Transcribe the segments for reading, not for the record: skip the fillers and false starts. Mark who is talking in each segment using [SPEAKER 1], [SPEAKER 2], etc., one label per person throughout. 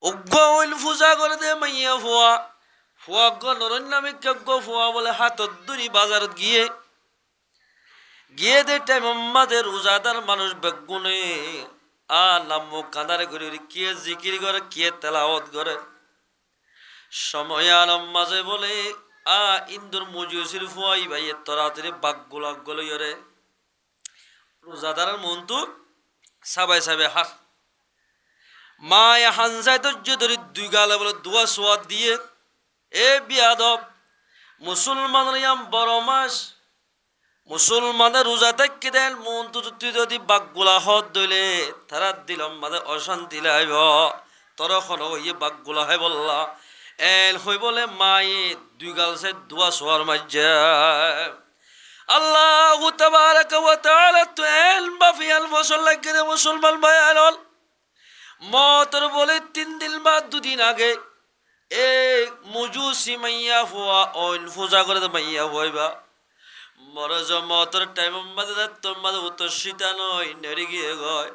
[SPEAKER 1] অজ্ঞ হইল পূজা করে দে মাইয়া ফুয়া ফুয়া নরন্যামিক ফুয়া বলে হাতত দূরি বাজারত গিয়ে গিয়ে দে টাইম আমাদের রোজাদার মানুষ বেগুনে নাম্য কাঁদারে করে কে জিকির করে কে তেলাওয়াত করে সময় আলম মাঝে বলে ইন্দুর মজুসির ফুয়াই ভাই তরাতরি বাঘগুলা গলে রে রোজাদারের মন তো সাবাই সাবাই হাস মায় হানসায় ধৈর্য ধরি দুই গালে বলে দোয়া সোয়াদ দিয়ে এ বিয়াদব মুসলমানের বড় মাস মুসলমানের রোজা থেকে দেন মন তুই যদি বাঘগুলা হত দইলে তারা দিলাম মাঝে অশান্তি লাইব তরখন ইয়ে বাঘগুলা হয় বললা এল হই বলে মায়ে দুই গাল সে দোয়া সোয়ার মাজ্জা আল্লাহু তাবারাকা ওয়া তাআলা তো এল বাফিয়াল ফসল লাগে মুসলমান ভাইয়াল মতর বলে 3 দিন বা 2 দিন আগে এ মুজুসি মাইয়া ফুয়া ওইন পূজা করে মাইয়া হইবা মরজ মতর টাইম মাদে তোমাদ উতশিতা নয় নেরি গিয়ে গয়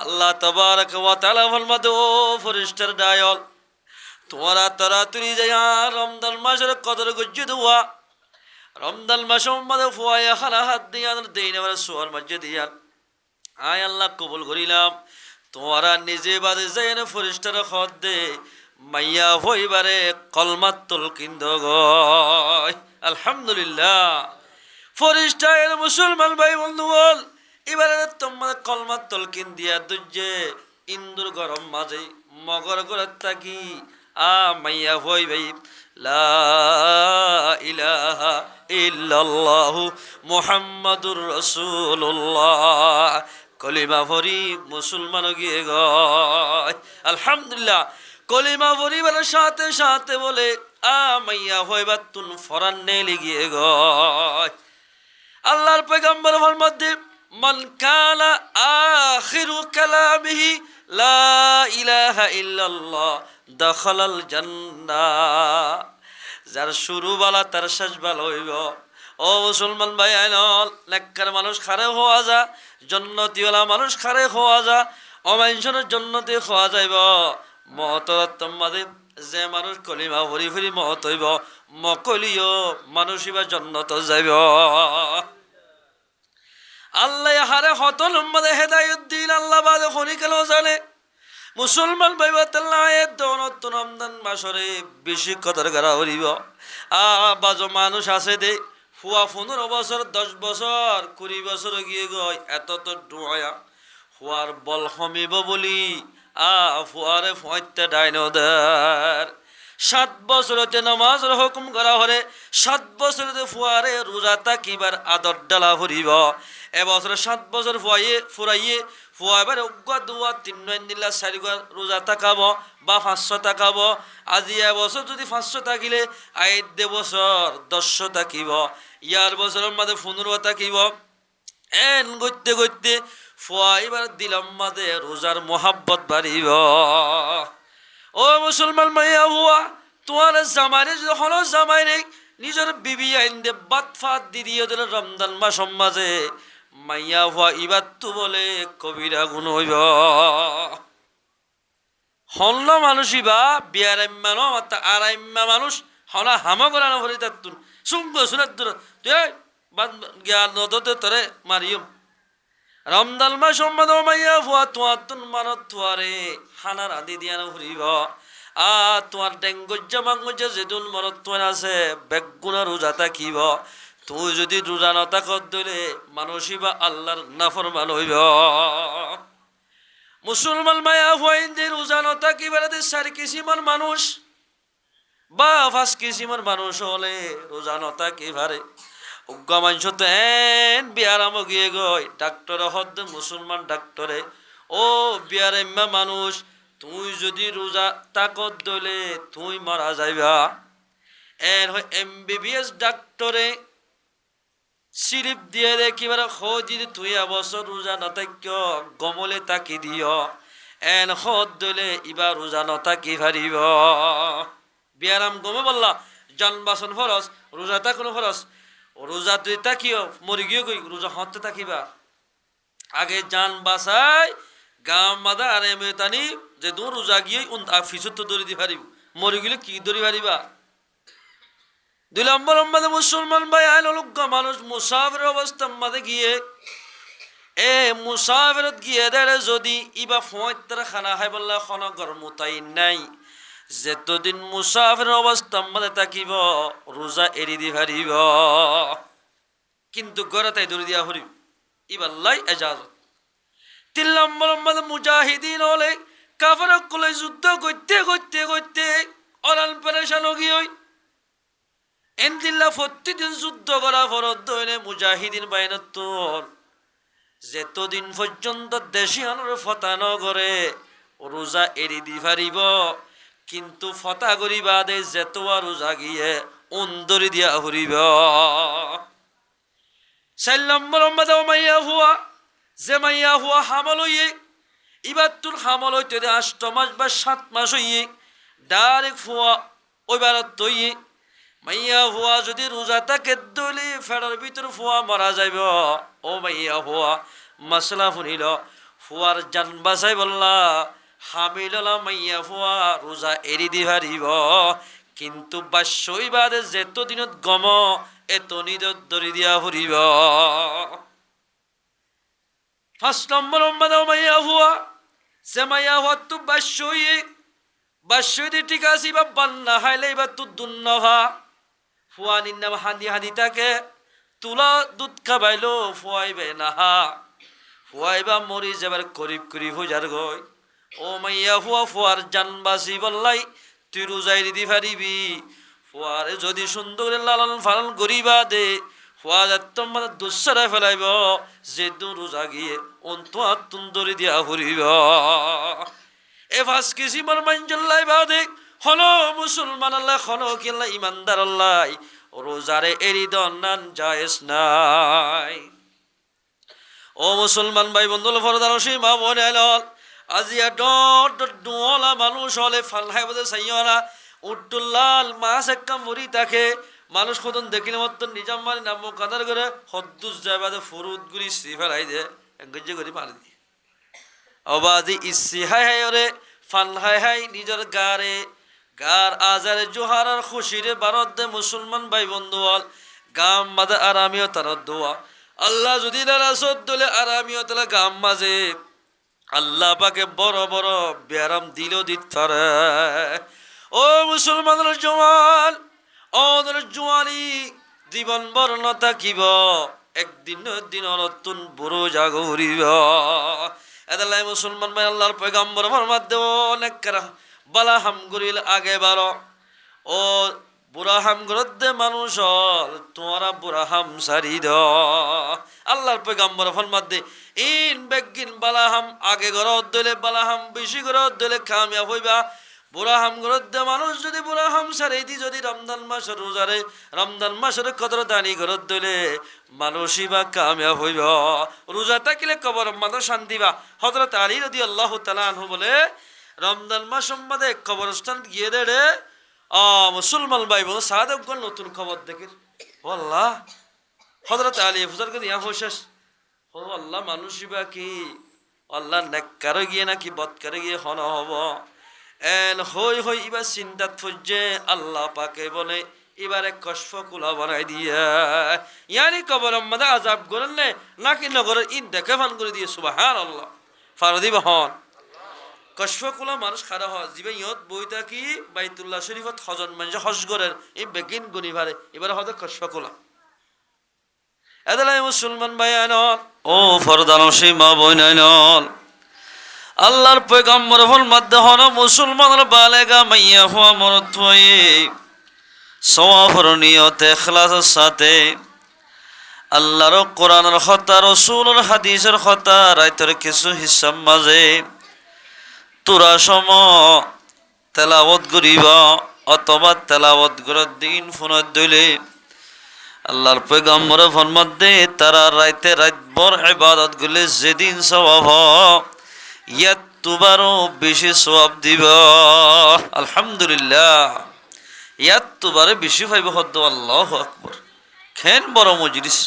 [SPEAKER 1] আল্লাহ তাবারাকা ওয়া তাআলা ফরমাদে ও ফেরেশতার ডায়ল তোরা তাড়াতাড়ি যায়া রমজান মাসের কদর গজ্জে দুয়া রমজান মাসের মধ্যে ফুয়া খালা হাত দিয়া দেই না সোয়ার মধ্যে দিয়া আয় আল্লাহ কবুল করিলাম তোরা নিজে বাদে যাই না ফেরেশতার খত দে মাইয়া হইবারে কলমাত তুলকিন দগয় আলহামদুলিল্লাহ ফেরেশতা এর মুসলমান ভাই বন্ধু বল এবারে তোমার কলমাত তুলকিন দিয়া দুজে ইন্দুর গরম মাঝে মগর করে তাকি মাইয়া হই ভাই লা ইলাহা ইল্লাল্লাহু মুহাম্মাদুর রাসূলুল্লাহ কলিমা ভরি মুসলমান গিয়ে গয় আলহামদুলিল্লাহ কলিমা ভরি বলে সাথে সাথে বলে মাইয়া হইবা তুন ফরান নেলি গিয়ে গয় আল্লাহর পয়গম্বর ফরমাতে মান কানা আখিরু কালামিহি লা ইলাহা ইল্লাল্লাহ দাখালাল জান্নাহ যার শুরু বালা তার শেষ ভালো হইব ও মুসলমান ভাই আইনল নেককার মানুষ খারে হওয়া যা জন্নতিওয়ালা মানুষ খারে হওয়া যা অমাইনসনের জন্নতি হওয়া যাইব মহতরত মাদে যে মানুষ কলিমা ভরি ভরি মহত হইব মকলিও মানুষই বা জন্নত যাইব আল্লাহ হারে হতল মাদে হেদায়েত দিন আল্লাহ বাদে খনিকাল জানে মুসলমান ভাইবাতাল্লাহ দৌনত রমজান মাসরে বেশি কদর করা হইব বাজো মানুষ আছে দে ফুয়া 15 বছর 10 বছর 20 বছর গিয়ে গয় এত তো ডুয়া ফুয়ার বল কমিব বলি ফুয়ারে ফয়তে ডাইনদার 7 বছরতে নামাজের হুকুম করা হরে 7 বছরতে ফুয়ারে রোজা তাকিবার আদর ডালা ভরিব এবছর 7 বছর ফুরাইয়ে ফুয়া এবার অজ্ঞা দুয়া 3 দিলা 4 রোজা তাকাব বা 500 তাকাব আজি এবছর যদি 500 তাকিলে আইত বছর 10 তাকিব ইয়ার বছরের মধ্যে 15 তাকিব এন গইতে গইতে ফুয়া এবার দিলাম মাদে রোজার মোহাব্বত বাড়িব ও মুসলমান মাইয়া হুয়া তোমার জামাইরে যখন জামাই নেই নিজের বিবি আইন দে বাত ফাত দিয়ে দিল রমজান মাস মাঝে মাইয়া হুয়া ইবাদ তো বলে কবিরা গুণ হইব হল্ল মানুষই বা বিয়ারাম্মা ন আরাইম্মা মানুষ হলা হামা করানো ভরি তার তুন শুনব শুনার দূর তুই জ্ঞান নদতে তরে মারিয়ম রমজান মাস সম্মাদ মাইয়া ফুয়া তোমার তুন মানত তুয়ারে হানার আদি দিয়ানো ফুরিব তোমার ডেঙ্গুজ্জা মাঙ্গুজ্জা যেদিন মনত তোমার আছে বেগুনা রোজা থাকিব তুই যদি রোজা নতাকত দিলে মানুষই বা আল্লাহর নাফরমান হইব মুসলমান মায়া ফুয়াইন যে রোজা নতাকিবার 4 কিসিমের মানুষ বা 5 কিসিমের মানুষ হলে রোজা নতাকিবারে উগ্র মানুষ তো এন বিয়ারাম গিয়ে গই ডাক্তার হদ মুসলমান ডাক্তারে ও বিয়ারাম্মা মানুষ তুই যদি রোজা তাকত দলে তুই মারা যাইবা এর হয় MBBS ডাক্তারে সিরিপ দিয়ে দে কিবার খোঁজি তুই এবছর রোজা নতাক্য গমলে তাকি দিও এন খোদ দলে ইবার রোজা নতাকি ভারিব বিয়ারাম গমে বললা জন্মাসন ফরস রোজা তাকনো ফরস রোজা তুই তাকিও মরি গিয়ে গই রোজা হতে তাকিবা আগে জান বাসায় গাম মাদা আরে মেতানি যে দূর রোজা গিয়ে ফিসত তো দৌড়ি দি পারিব মরে গেলে কি দৌড়ি পারিবা 2 নম্বর আমাদের মুসলমান ভাই আইন লোক মানুষ মুসাফির অবস্থার মাঝে গিয়ে মুসাফিরত গিয়ে দেড়ে যদি ইবা ফোঁতার খানা খাই বললে খনগর মোতাই নাই যেতদিন মুসাফির অবস্থার মাঝে থাকিব রোজা এড়ি দি পারিব কিন্তু ঘরে তাই দৌড়ি দিয়া হরিব ইবাল্লাই এজাজত 3 নম্বর আমাদের মুজাহিদিন হলে কাফের কলে যুদ্ধ করতে করতে করতে অরাল পেরেশান গিয়ে এনদিল্লা প্রতিদিন যুদ্ধ করা ফরদ হইলে মুজাহিদিন বাইনাত্তর যেতদিন পর্যন্ত দেশি আনোর ফতা নগরে রোজা এড়ি দি পারিব কিন্তু ফতা করি বাদে যেতোয়া রোজা গিয়ে অন্দরি দিয়া হরিব 4 নম্বর আমাদের মাইয়া হুয়া যে মাইয়া হুয়া হামল হইয়ে এবার তোর হামল হইতে 8 মাস বা 7 মাস হইয়ে ডাইরেক্ট ফুয়া ওইবার তৈয়ে মাইয়া হুয়া যদি রোজা থাকে দলি ফেড়ার ভিতর ফুয়া মারা যাইব ও মাইয়া হুয়া মশলা ফুনিল ফুয়ার জান বাসাই বললা হামিলা মাইয়া ফুয়া রোজা এড়ি দি পারিব কিন্তু বাস্যই বাদে যেত দিনত গম এত নিদত দরি দিয়া ফুরিব 5 নম্বর মাইয়া হুয়া সে মাইয়া হুয়া তো বাস্যই দি ঠিক আছে বা বান্না হাইলে এবার তো দুন্নভা ফুয়ানির নাম হাঁদি হাঁদি তাকে তুলা দুধ খাবাইলো ফুয়াইবে নাহা ফুয়াইবা মরি যাবার করিব করিব যার গই ও মাইয়া ফুয়া ফুয়ার জান বাসি বললাই তুই রোজাই দিতে পারিবি ফুয়ারে যদি সুন্দর লালন ফালন করিবা দে ফুয়া যাত্তম মানে দুঃসারা ফেলাইব যে দু রোজা গিয়ে অন্তু আত্মন্দরি দিয়া ফুরিব এ ফাঁস কিসিমর মাঞ্জল্লাই বাদে হন মুসলমান আল্লাহ হন কিল্লা ইমানদার আল্লাহ রোজারে এরি দন্নান জায়েজ নাই ও মুসলমান ভাই বন্ধুল ফরদার সীমা বনে আইল আজিয়া ডলা মানুষ হলে ফাল্লাই বোধে সাইয়না উট্টুল্লাল মাছ একটা মরি তাকে মানুষ কতন দেখিলে মতন নিজাম মারি নাম কাদার করে হদ্দুস যায় বাদে ফুরুদ গুলি সি ফেলাই দে গজ্জে করে মারি দিয়ে অবাদি ইসি হাই হাই ওরে ফান হাই হাই নিজের গারে গার আজারে জোহারার খুশিরে বারত দে মুসলমান ভাই বন্ধু হল গাম মাদে আরামিও তার দোয়া আল্লাহ যদি নারাজত দলে আরামিও তালা গাম মাঝে আল্লাহ পাকে বড় বড় ব্যারাম দিল দিতারে ও মুসলমানের জওয়ান ওদের জোয়ানি জীবন বর্ণ থাকিব একদিন দিন নতুন বুড়ো জাগরিব এদালাই মুসলমান ভাই আল্লাহর পয়গম্বর ফরমাত দেব অনেক বালা হাম গরিল আগে বারো ও বুড়া হাম গরত দে মানুষ তোমরা বুড়া হাম সারি দ আল্লাহর পয়গম্বর ফরমাত দে ইন বেগিন বালা হাম আগে গরত দিলে বালা হাম বেশি গরত দিলে কামিয়াব হইবা বুড়া হাম গরত দে মানুষ যদি বুড়া হাম সারি দি যদি রমজান মাসের রোজারে রমজান মাসের কদর দানি গরত দিলে মানুষই বা কামিয়াব হইব রোজা থাকিলে কবর মাদা শান্তি বা হযরত আলী রাদিয়াল্লাহু তাআলা আনহু বলে রমজান মাস সম্বন্ধে কবরস্থান গিয়ে দেড়ে মুসলমান ভাই বোন সাহাদগণ নতুন খবর দেখে আল্লাহ হযরত আলী ফুজার কে দিয়া হোশেস ও আল্লাহ মানুষই বা কি আল্লাহ নেককারে গিয়ে নাকি বদকারে গিয়ে হন হব এন হই হই ইবা চিন্তাত ফুজে আল্লাহ পাকে বলে এবারে কষ্ট কুলা বানাই দিয়া ইয়ানি কবর মধ্যে আযাব করলে নাকি নগরের ইন দেখে ফান করে দিয়ে সুবহানাল্লাহ ফারদি বহন কশফকুলা মানুষ খারা হয় জিবে ইয়ত বইতা কি বাইতুল্লাহ শরীফত হজন মানে হজ করেন এই বেগিন গুনি ভারে এবারে হয়তো কশফকুলা এদালাই মুসলমান ভাই আনল ও ফরদান সীমা বইনাইনল আল্লাহর পয়গম্বর ফল মধ্যে হন মুসলমানের বালেগা মাইয়া হওয়া মরত হয়ে সওয়াফর নিয়তে ইখলাসের সাথে আল্লাহর কোরআনের কথা রাসূলের হাদিসের কথা রাইতের কিছু হিসাব মাঝে তোরা সম তেলাওয়াত করিবা অথবা তেলাওয়াত করার দিন ফোনত দইলে আল্লাহর পয়গম্বর ফরমাত দে তারা রাইতে রাতভর ইবাদত গুলে যেদিন সওয়াব ইয়াত তুবারও বেশি সওয়াব দিব আলহামদুলিল্লাহ ইয়াত তুবারে বেশি পাইব হদ্দ আল্লাহু আকবার খেন বড় মজলিস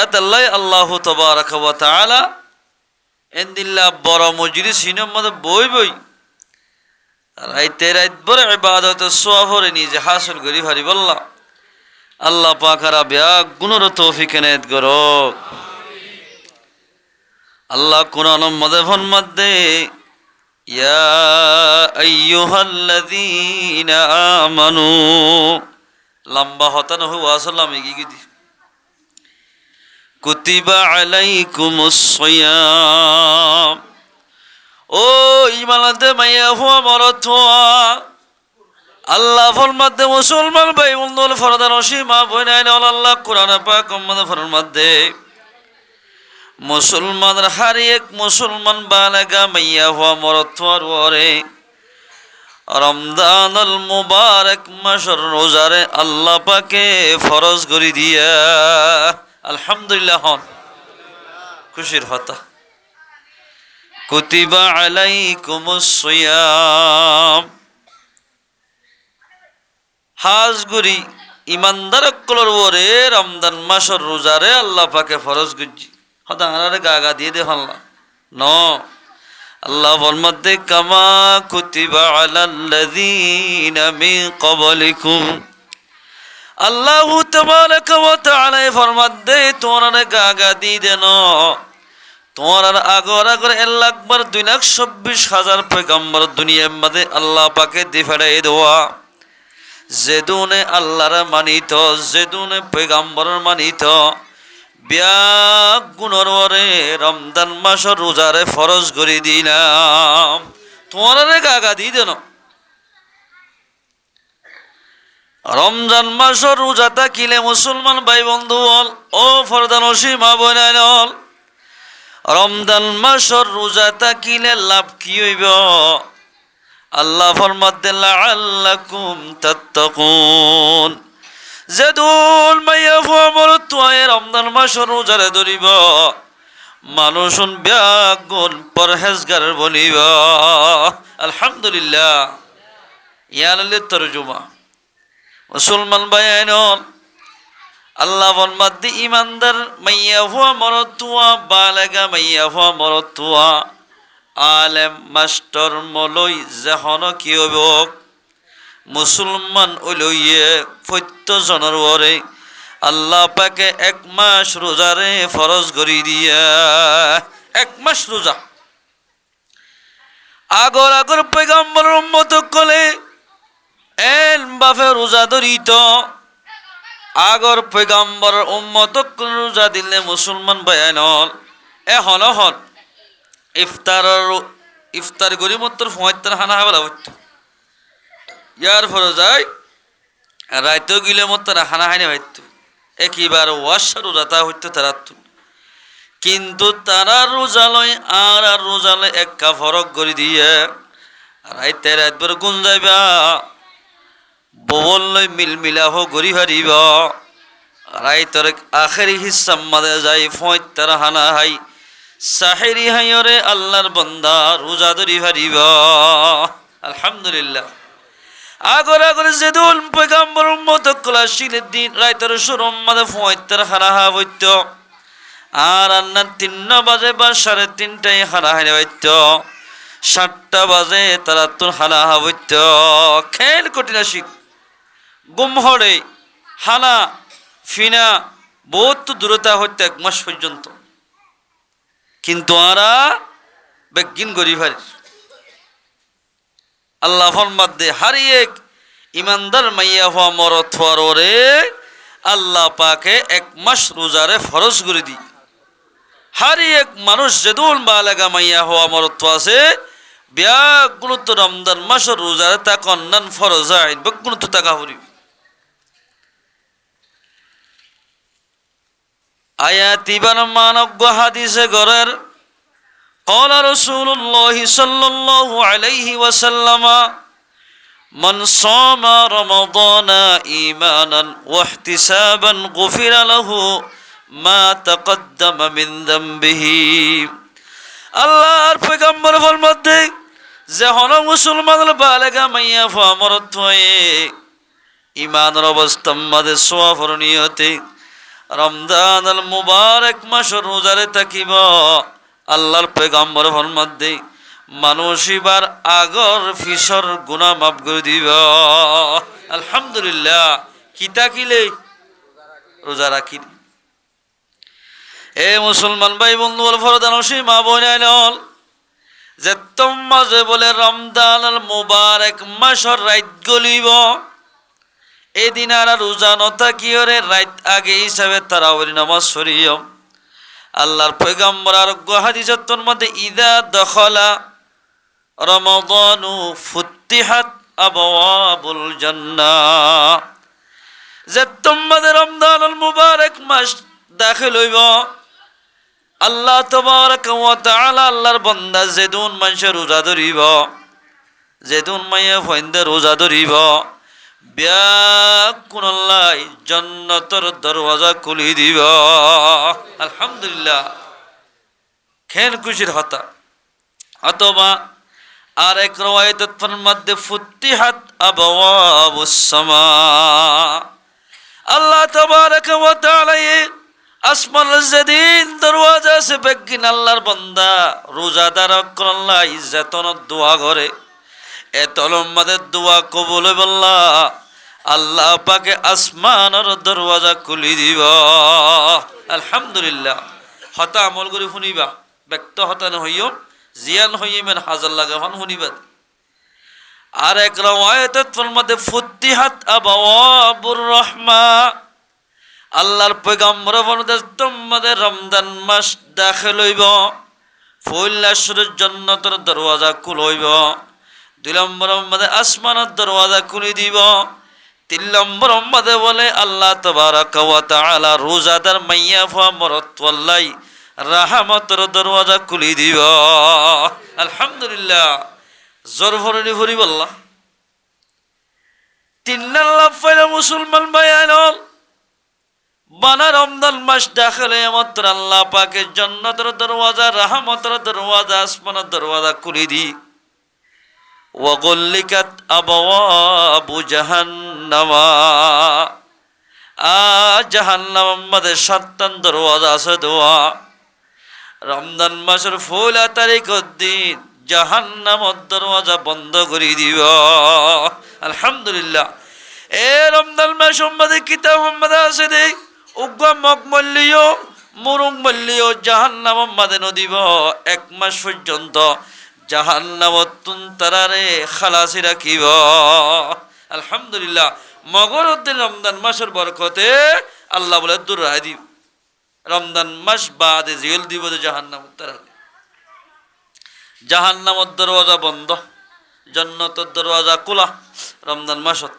[SPEAKER 1] এতাল্লাই আল্লাহ তাবারাকা ওয়া তাআলা এন্দিল্লা বড় মজলিস হিনের মধ্যে বই বই রাইতে রাইত বড় ইবাদত সওয়াবরে নিজে হাসিল করি হারি বল্লা আল্লাহ পাকারা বিয়া গুণর তৌফিক এনায়েত করো আল্লাহ কোরআনের মধ্যে ফরমাতে ইয়া আইয়ুহাল্লাযীনা আমানু লম্বা হতা না হুয়া সাল্লাম এগিয়ে দি কুতিবা আলাইকুমুস সিয়াম ও ইমানতে মাইয়া হুয়া মরতুয়া আল্লাহ ফরমাতে মুসলমান ভাই বন্ধুল ফরদান সীমা বইনাইন আল্লাহ কোরআন পাক মধ্যে ফরমাতে মুসলমানের হার এক মুসলমান বালাগা মাইয়া হুয়া মরতুয়ার ওরে রমজানুল মুবারক মাসের রোজারে আল্লাহ পাকে ফরজ করে দিয়া আলহামদুলিল্লাহ হন খুশির হতা কুতিবা আলাইকুমুস সিয়াম হাজগুরি ইমানদার কলর ওরে রমজান মাসের রোজারে আল্লাহ পাকে ফরজ গুজি হতা আনারে গাগা দিয়ে দে হল্লা ন আল্লাহ ফরমাতে কামা কুতিবা আলাল্লাযীনা মিন ক্বাবলিকুম আল্লাহ তাবারাকা ওয়া তাআলা ফরমাতে তোমরা গাগা দিয়ে দেন তোমার আগর আগর 1,02,26,000 পয়গম্বর দুনিয়ার মধ্যে আল্লাহ পাকে দি ফেরাই দেওয়া যেদুনে আল্লাহর মানিত যেদুনে পয়গম্বর মানিত ব্যাগ গুণর ওরে রমজান মাসের রোজারে ফরজ করে দিলাম তোমার গাগা দিয়ে দেন রমজান মাসের রোজা থাকিলে মুসলমান ভাই বন্ধু হল ও ফরদান সীমা বনাইল রমজান মাসের রোজা থাকিলে লাভ কি হইব আল্লাহ ফরমাতে লাআল্লাকুম তাত্তাকুন যেদুল মাইয়া ফুয়া মরতুয়ায় রমজান মাসের রোজারে ধরিব মানুষন ব্যাগুন পরহেজগার বনিব আলহামদুলিল্লাহ ইয়ালে তরজমা মুসলমান ভাইয়েন আল্লাহ ফরমাতে ইমানদার মাইয়া ফুয়া মরতুয়া বালাগা মাইয়া ফুয়া মরতুয়া আলেম মাস্টার মলই যেহন কি হইব মুসলমান ওলইয়ে প্রত্যজনের ওরে আল্লাহ পাকে 1 মাস রোজারে ফরজ করি দিয়া 1 মাস রোজা আগর আগর পয়গম্বর উম্মত কলে এল বাফে রোজা ধরিত আগর পয়গম্বর উম্মত রোজা দিলে মুসলমান বায়ান এখন হন ইফতার করি মাত্র 75 খানা হাওলা হইতো ইয়ার ফলে যায় রাইতেও গিলে মাত্র খানা হাইনে হইতো একইবার ওয়াশা রোজাতা হইতো তারা কিন্তু তারা রোজালয় আর রোজালয় একটা ফরক করে দিয়ে রাইতে রাতবার গুণ যাইবা ববলয় মিলমিলাহ গরি হারিব রাইতর আখেরি হিস্সা মাদে যাই 75 খানা হাই সাহেরি হাইরে আল্লাহর বান্দা রোজা ধরি হারিব আলহামদুলিল্লাহ আগর আগর যেদুল পয়গম্বর উম্মত কলাশিলের দিন রাইতর সুরম মাদে 75 খানা হা হইত আর আন্নার 3 বাজে বা 3:30টায় খানা হাইরে হইত 7টা বাজে তারা তোর খানা হা হইত খেল কঠিন শিখ গুম হরে হানা ফিনা বহুত দূরতা হইত 1 মাস পর্যন্ত কিন্তু আরা বেগিন গরিভার আল্লাহ ফরমাতে হারিয়ে ইমানদার মাইয়া হওয়া মরত হওয়ার ওরে আল্লাহ পাকে 1 মাস রোজারে ফরজ করে দি হারিয়ে মানুষ যেদুল বালাগা মাইয়া হওয়া মরত আছে ব্যাগুলো তো রমজান মাসের রোজারে তা কন্যান ফরজ আইন বেগুলো তো টাকা হরি আয়াতি বান মানজ্ঞ হাদিসে গরের قال رسول الله صلى الله عليه وسلم من صام رمضان إيمانا واحتسابا غفر له ما تقدم من ذنبه আল্লাহর পয়গম্বর ফরমাতে যে হন মুসলমানের বালেগা মাইয়া ফামরত হয়ে ঈমানের অবস্থার মধ্যে সওয়াফর নিয়তে রমজানুল মুবারক মাস রোজারে থাকিব আল্লাহর পয়গম্বর ফরমাতে মানুষ এবার আগর ফিসর গুনাহ মাফ করে দিব। আলহামদুলিল্লাহ। কিতা কিলে রোজা রাখিলে। এ মুসলমান ভাই বন্ধু বল ফরদানসী মা বোনাইল যে তোমাজে বলে রমজানুল মুবারক মাসর রাত গলিব এদিন আর রোজা নথাকিয়রে রাত আগে হিসাবে তারাউরি নামাজ পড়িও। আল্লাহর পয়গম্বর আরোগ্য হাদিসের মধ্যে ইদা দখলা রমাদানু ফুত্তিহাত আবওয়াবুল জান্নাহ যে তোমাদের রমজানুল মুবারক মাস দাখিল হইব আল্লাহ তাবারক ওয়া তাআলা আল্লাহর বান্দা যেদিন মানুষের রোজা ধরিব যেদিন মাইয়া ফইন্দে রোজা ধরিব ব্যাকুনাল্লাহ জান্নাতের দরওয়াজা খুলি দিব। আলহামদুলিল্লাহ। খেন খুশির হতা অথবা আর এক রওয়ায়াতের মধ্যে ফুত্তিহাত আবওয়াবুস সামা আল্লাহ তাবারক ওয়া তাআলা আসমান যেদিন দরওয়াজা সে বেগিন আল্লাহর বান্দা রোজাদার আল্লাহ ইজ্জতন দোয়া করে এত লম্বাদের দোয়া কবুল বল্লা আল্লাহ পাকে আসমানের দরওয়াজা খুলি দিব। আলহামদুলিল্লাহ। হতা আমল করে শুনিবা ব্যক্ত হতা নহইও জিয়ান হইমেন হাজার লাগে হন শুনিবা। আর এক রাওয়ায়াতের মধ্যে ফুত্তিহাত আবওয়াবুর রাহমা আল্লাহর পয়গম্বর বলেন তোমাদের রমজান মাস দাখিল হইব ফুল্লাসুরের জান্নাতের দরওয়াজা খুলইব। 2 নম্বর মধ্যে আসমানের দরওয়াজা খুলে দিব। 3 নম্বর মধ্যে বলে আল্লাহ তাবারক ওয়া তাআলা রোজাদার মাইয়া ফা মরত ওয়াল্লাই রাহমাতের দরওয়াজা খুলে দিব। আলহামদুলিল্লাহ। জোর ভরনি ভরি বল্লাহ 3 আল্লাহ ফাইলা মুসলমান ভাইয়ানল বানা রমজান মাস দাখিলে মাত্র আল্লাহ পাকের জান্নাতের দরওয়াজা রাহমাতের দরওয়াজা আসমানের দরওয়াজা খুলে দি ওয়াগল্লিকাত আবওয়াবু জাহান্নাম জাহান্নাম মধ্যে 7টা দরওয়াজা আছে দোয়া রমজান মাসের 16 তারিখের দিন জাহান্নামের দরওয়াজা বন্ধ করে দিব। আলহামদুলিল্লাহ। এ রমজান মাস মধ্যে কিতাব মধ্যে আছে দেই উগ্র মগ মল্লিও মুরুং মল্লিও জাহান্নামের মধ্যে নদিব 1 মাস পর্যন্ত জাহান্নামত তুনতারারে খালাসি রাখিব। আলহামদুলিল্লাহ। মগর উদ্দিন রমজান মাসের বরকতে আল্লাহ বলে দূর রায় দিব রমজান মাস বাদে জেল দিব জাহান্নামত তারা জাহান্নামত দরওয়াজা বন্ধ জান্নাতের দরওয়াজা খোলা রমজান মাসত।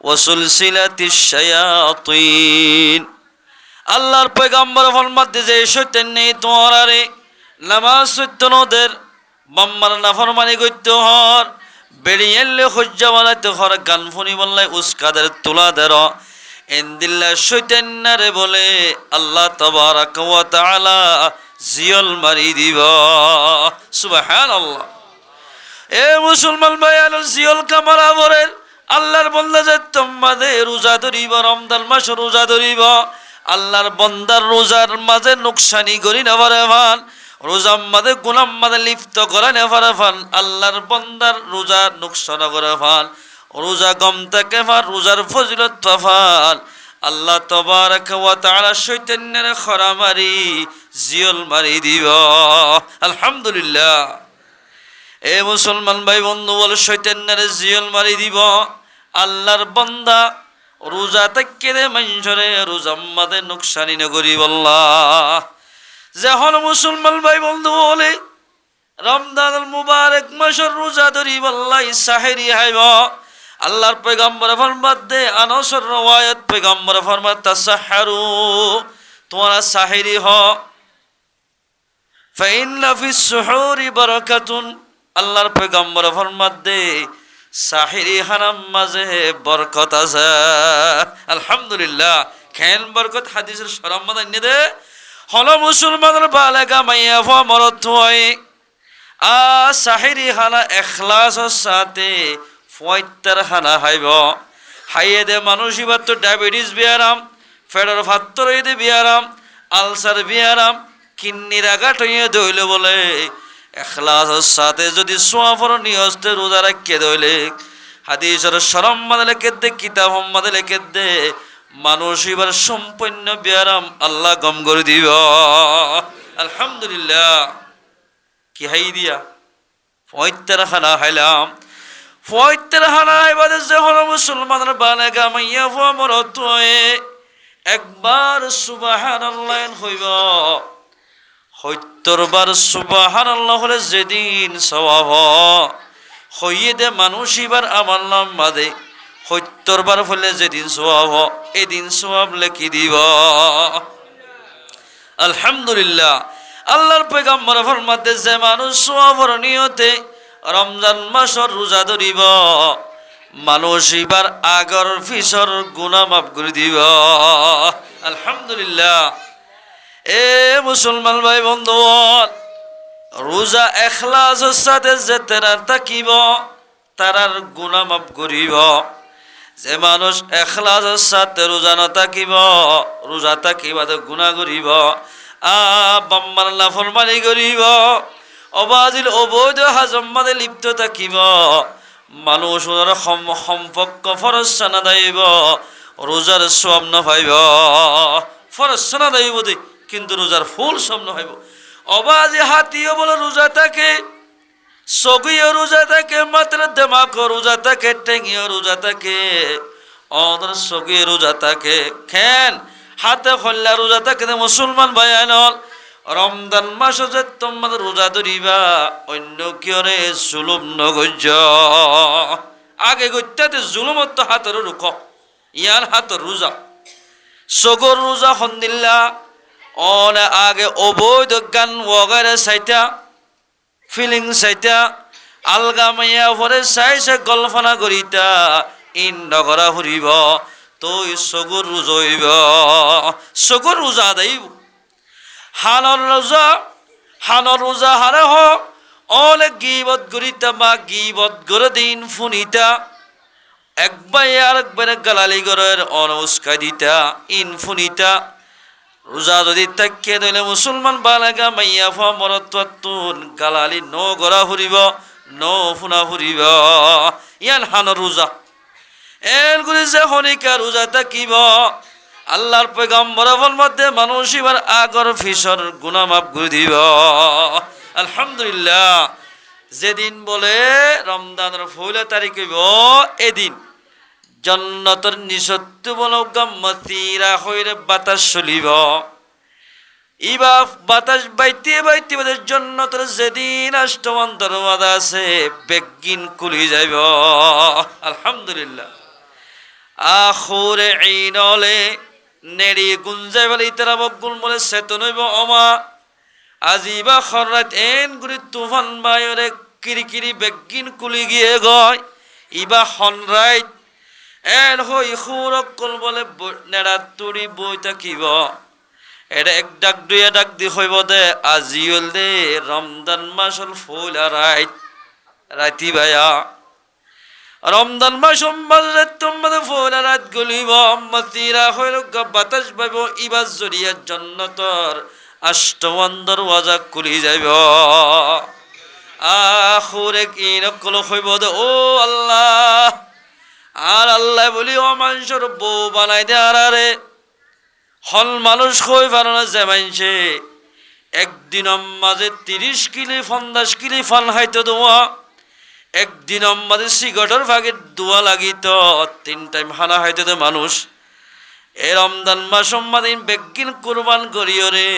[SPEAKER 1] ওয়াসুলসিলাতিশ শায়াতিন আল্লাহর পয়গম্বর ফরমাতে যে শয়তান নেই তোমারে নামাজ সত্যনদের বাম্মার নাফরমানি করতে হর বেড়িয়েলে হজ্জা বানাইতে হর গান ফুনি বললাই উস্কাদের তুলাদের এন্দিল্লা শৈতান্নারে বলে আল্লাহ তাবারক ওয়া তাআলা জিয়ল মারি দিব। সুবহানাল্লাহ। এ মুসলমান ভাইয়াল জিয়ল কামারা বলেন আল্লাহর বান্দা যে তোমাদের রোজা ধরিব রমজান মাস রোজা ধরিব আল্লাহর বান্দার রোজার মাঝে নুকসানি করি না পারে ভান রোজার মাঝে গুনাহ মাঝে লিপ্ত করে না পারে ভান আল্লাহর বান্দার রোজা নুকসান করে ভান রোজা গম থেকে ভান রোজার ফজিলত পাফান আল্লাহ তাবারক ওয়া তাআলা শয়তানের খরা মারি জিয়ল মারি দিব। আলহামদুলিল্লাহ। এ মুসলমান ভাই বন্ধু বল শয়তানের জিয়ল মারি দিব আল্লাহর বান্দা রোজা থেকে মানুষরে রোজার মাঝে নুকসানি না করি বল্লাহ। যখন মুসলমান ভাই বন্ধু বলে রমজানুল মুবারক মাসের রোজা ধরি বল্লাহ সাহেরি হাইব আল্লাহর পয়গম্বর ফরমাতে আনাসর রওয়ায়াত পয়গম্বর ফরমাত তাসাহহারু তোমরা সাহেরি হ ফাইন্না ফিস সুহুরি বারাকাতুন আল্লাহর পয়গম্বর ফরমাতে সাহেরি হারাম মাঝে বরকত আছে। আলহামদুলিল্লাহ। খেন বরকত হাদিসের শরম মাদানি দে হলো মুসলমানের বালেগা মাইয়া ফ মরত হয় সাহেরি হানা এখলাসের সাথে ফয়তার হানা হাইব হাইয়ে দে মানুষ এবার তো ডায়াবেটিস বেয়ারাম ফেডার ফাত্তর হইতে বিয়ারাম, আলসার বিয়ারাম, কিন্নির আঘাট হইয়া দইলে বলে এখলাসের সাথে যদি সোয়াফর নিয়স্তে রোজা রাখিয়ে দইলে হাদিসের শরম মাদলে কেদ্দে কিতাব মাদলে কেদ্দে মানুষ এবার সম্পূর্ণ বিয়ারাম আল্লাহ গম করে দিব। আলহামদুলিল্লাহ। কি হাই দিয়া পঁয়ত্তর খানা খাইলাম, পঁয়ত্তর খানা এবারে যে হলো মুসলমানের বানেগা মাইয়া মরত একবার সুবহানাল্লাহ হইব, ৭০ বার সুবহানাল্লাহ হলে যেদিন সওয়াব হইয়ে দে মানুষ এবার আমার নাম বাদে ৭০ বার হলে যেদিন সওয়াব এদিন সওয়াব লেখি দিব। আলহামদুলিল্লাহ। আল্লাহর পয়গম্বর ফরমাতে যে মানুষ সওয়াবের নিয়তে রমজান মাসের রোজা ধরিব মানুষ এবার আগর ফিসর গুনাহ মাফ করে দিব। আলহামদুলিল্লাহ। এ মুসলমান ভাই বন্ধুগণ, রোজা এখলাসের সাথে যে তারা থাকিব তারার গুনাহ মাফ করিব। যে মানুষ এখলাসের সাথে রোজা না থাকিব, রোজা থাকিবাতে গুনাহ করিব, বাম্মার নাফরমানি করিব, অবাজিল অবৈধ হাজম মাদে লিপ্ত থাকিব, মানুষ ওনার সম্পর্ক ফরজ সানা দাইব, রোজার সওয়াব না পাইব। ফরজ সানা দাইব দে কিন্তু রোজার ফুল সওয়াব না পাইব। অবাজি হাতিও বলে রোজা থাকে, সগিও রোজা থাকে, মাত্র দেমাকও রোজা থাকে, টেঙ্গিও রোজা থাকে, অদর সগিও রোজা থাকে। খেন হাতে খল্লা রোজা থাকে। মুসলমান ভাই আইনল রমজান মাস যে তোমাদের রোজা ধরিবা অন্য কিয়রে জুলুম নগজ আগে গত্যাতে জুলুমত তো হাতের রুখ ইয়ার হাতের রোজা সগর রোজা হন্দিল্লা অনে আগে অবৈধ গান ওগারে চাইতা ফিলিং চাইতা আলগা মাইয়া ভরে চাইছে গল্পনা করিতা ইন নগরা ফুরিব তুই সগুর রোজইব, সগুর রোজা দেব হানর রোজা হারে হ অনেক গিবত গরিতা বা গিবত গরে দিন ফুনিতা একবার আরেকবারে গালালি গরের অনুষ্কা দিতা ইন ফুনিতা রোজা যদি তাকিয়ে দিলে মুসলমান বালাগা মাইয়া ফা মরত্তুন গালালি ন গড়া ফুরিব ন ফুনা ফুরিব ইয়ান হানর রোজা এর গুলি যে হনিকা রোজা থাকিব আল্লাহর পয়গম্বরের মধ্যে মানুষ এবার আগর ফিসর গুনাহ মাফ করে দিব। আলহামদুলিল্লাহ। যেদিন বলে রমজানের ১৬ তারিখ হইব এদিন জান্নাতের নিসত্ব বলগা মতিরা হইরে বাতাস চলিব। ইবা বাতাস বাইতে বাইতে জান্নাতের যেদিন আষ্টমান দরওয়াজা আছে বেগিন খুলি যাইব। আলহামদুলিল্লাহ। আখুরে ঈনলে নেড়ি গুঞ্জাই বলে ইতারা বগুল বলে চেতন হইব অমা আজিবা খরাত এন গুরি তুফান বায়রে কিরিকিরি বেগিন কুলি গিয়ে গয় ইবা হনরাইত এন হই খুরকল বলে নেড়া তুড়ি বই থাকিব। এটা এক ডাক দুইয়া ডাক দি হইব দে আজিল দে রমজান মাসল ফুলা রাইত রাতি বায়া রমজান মাস তোমাদের ফুলা রাত গলিব মতিরা হইল বাতাস পাইব ইবার জরিয়া জন্নতর আষ্টমান দরওয়াজা খুলি যাইব। আখুরে কি নকল হইব দে ও আল্লাহ আর আল্লাহ বলি ও মানুষের বউ বানাই দে আরে হল মানুষ কই পারো না যে মানছে একদিন মাঝে ৩০ কিলি ৫০ কিলি ফান হাইতো দোয়া একদিন মাঝে সিগারেটের ভাগে দোয়া লাগিত ৩ টাইম হানা হাইতো দে মানুষ। এ রমজান মাস মাদিন বেগিন কুরবান করিও রে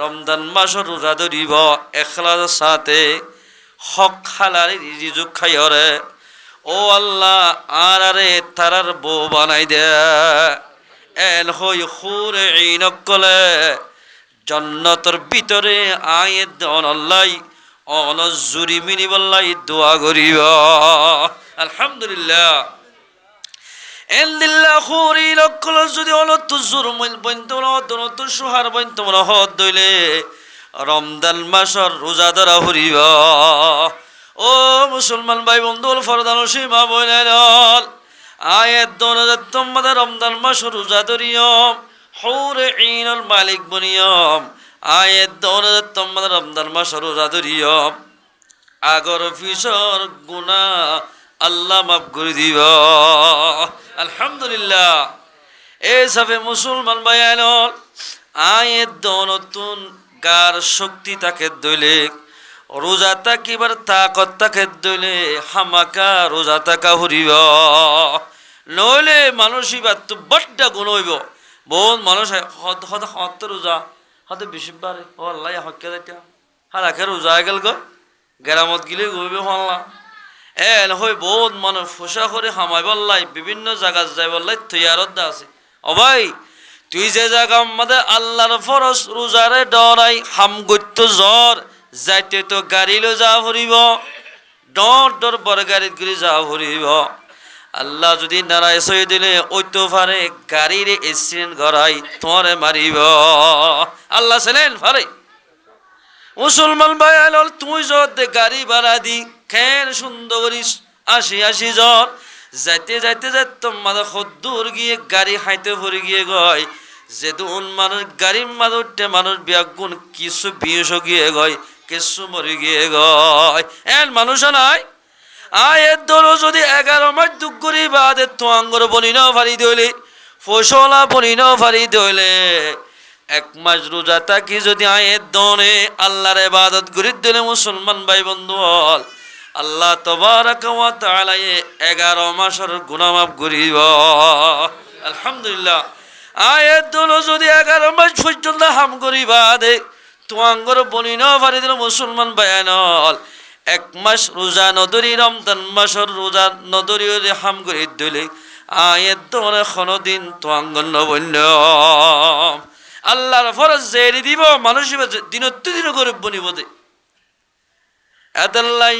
[SPEAKER 1] রমজান মাস রোজা ধরিব এখলাসের সাথে হক হালালি রিজুক খাইও রে ও আল্লাহ আর আরে তারার বউ বানাই দে এন হই খুরে ঈনকলে জান্নাতের ভিতরে আয়ে দন আল্লাহ অনজুরি মিনি বল্লাই দোয়া করিব। আলহামদুলিল্লাহ। এন্দিল্লাহ খুরি লকল যদি অনত জুরমিল বন্তন অত সুহার বন্তন হদ দইলে রমজান মাসর রোজা ধরা হরিব। ও মুসলমান ভাই বন্ধু ফরদান সীমা বইনাল আয়াত ২০১০ রমজান মাস রোজা ধরিও হুরে ঈনুল মালিক বনিয়ম আয়ের দৌড়ে তোমাদের রমজান মাস রোজা ধরিয়ম আগর ফিসর গুনা আল্লাহ মাফ করে দিব আলহামদুলিল্লাহ। এই সবে মুসলমান ভাইয়ান আয়ের দৌনতুন গার শক্তি তাকে দইলে রোজা তাকিবার তাকত তাকে দইলে হামাকা রোজা তাকা হরিব নইলে মানুষই বা তো বড্ডা গুণ হইব। বহুত মানুষ হত রোজা হতে বেশি পারে ও আল্লাহ হকে দেখা হারাকে রোজা গেল গো গেরামত গিলে গইবে হল্লা এন হই বহুত মানুষ ফোসা করে হামাই বললাই বিভিন্ন জায়গা যাই বললাই তৈয়ারত দা আছে। ও ভাই তুই যে জায়গা আমাদের আল্লাহর ফরজ রোজারে ডরাই হাম গত্য জ্বর যাইতে তো গাড়ি লো যা ভরিব ডর ডর বড় গাড়িত ঘুরে যা ভরিব আল্লাহ যদি নারায় সই দিলে ওই তো পারে গাড়ির এক্সিডেন্ট করাই তোমারে মারিব আল্লাহ ছিলেন পারে। মুসলমান ভাই আল তুই যদি গাড়ি ভাড়া দি খেন সুন্দর করিস ৮০ জন যাইতে যাইতে যাইতে তোমার সদ্দূর গিয়ে গাড়ি হাইতে ভরে গিয়ে গয় যেদুন মানুষ গাড়ির মানুষটে মানুষ ব্যাগুণ কিছু বিষ গিয়ে গয় কিছু মরে গিয়ে গয় এন মানুষ নাই আয়ের দরো যদি ১১ মাস দুঃখ করি বাদে তো আঙ্গর বনি না ফারি দইলে ফসলা বনি না ফারি দইলে ১ মাস রোজা থাকি যদি আয়ের দনে আল্লাহর ইবাদত করি দিলে মুসলমান ভাই বন্ধু আল্লাহ তাবারাক ওয়া তাআলা ১১ মাসের গুনাহ মাফ করিব আলহামদুলিল্লাহ। আয়ের দলো যদি ১১ মাস পর্যন্ত হাম করি বাদে তো আঙ্গর বনি না ফারি দিলে মুসলমান ভাইয়ানল ১ মাস রোজা নদরি রমজান মাসের রোজা নদরি হাম করে দিলে আয়ের দলে কোনদিন তো আঙ্গন নবন্য আল্লাহর ফরজ জেরি দিব মানুষ দিন দিন করে বনিব দে এদাল্লাই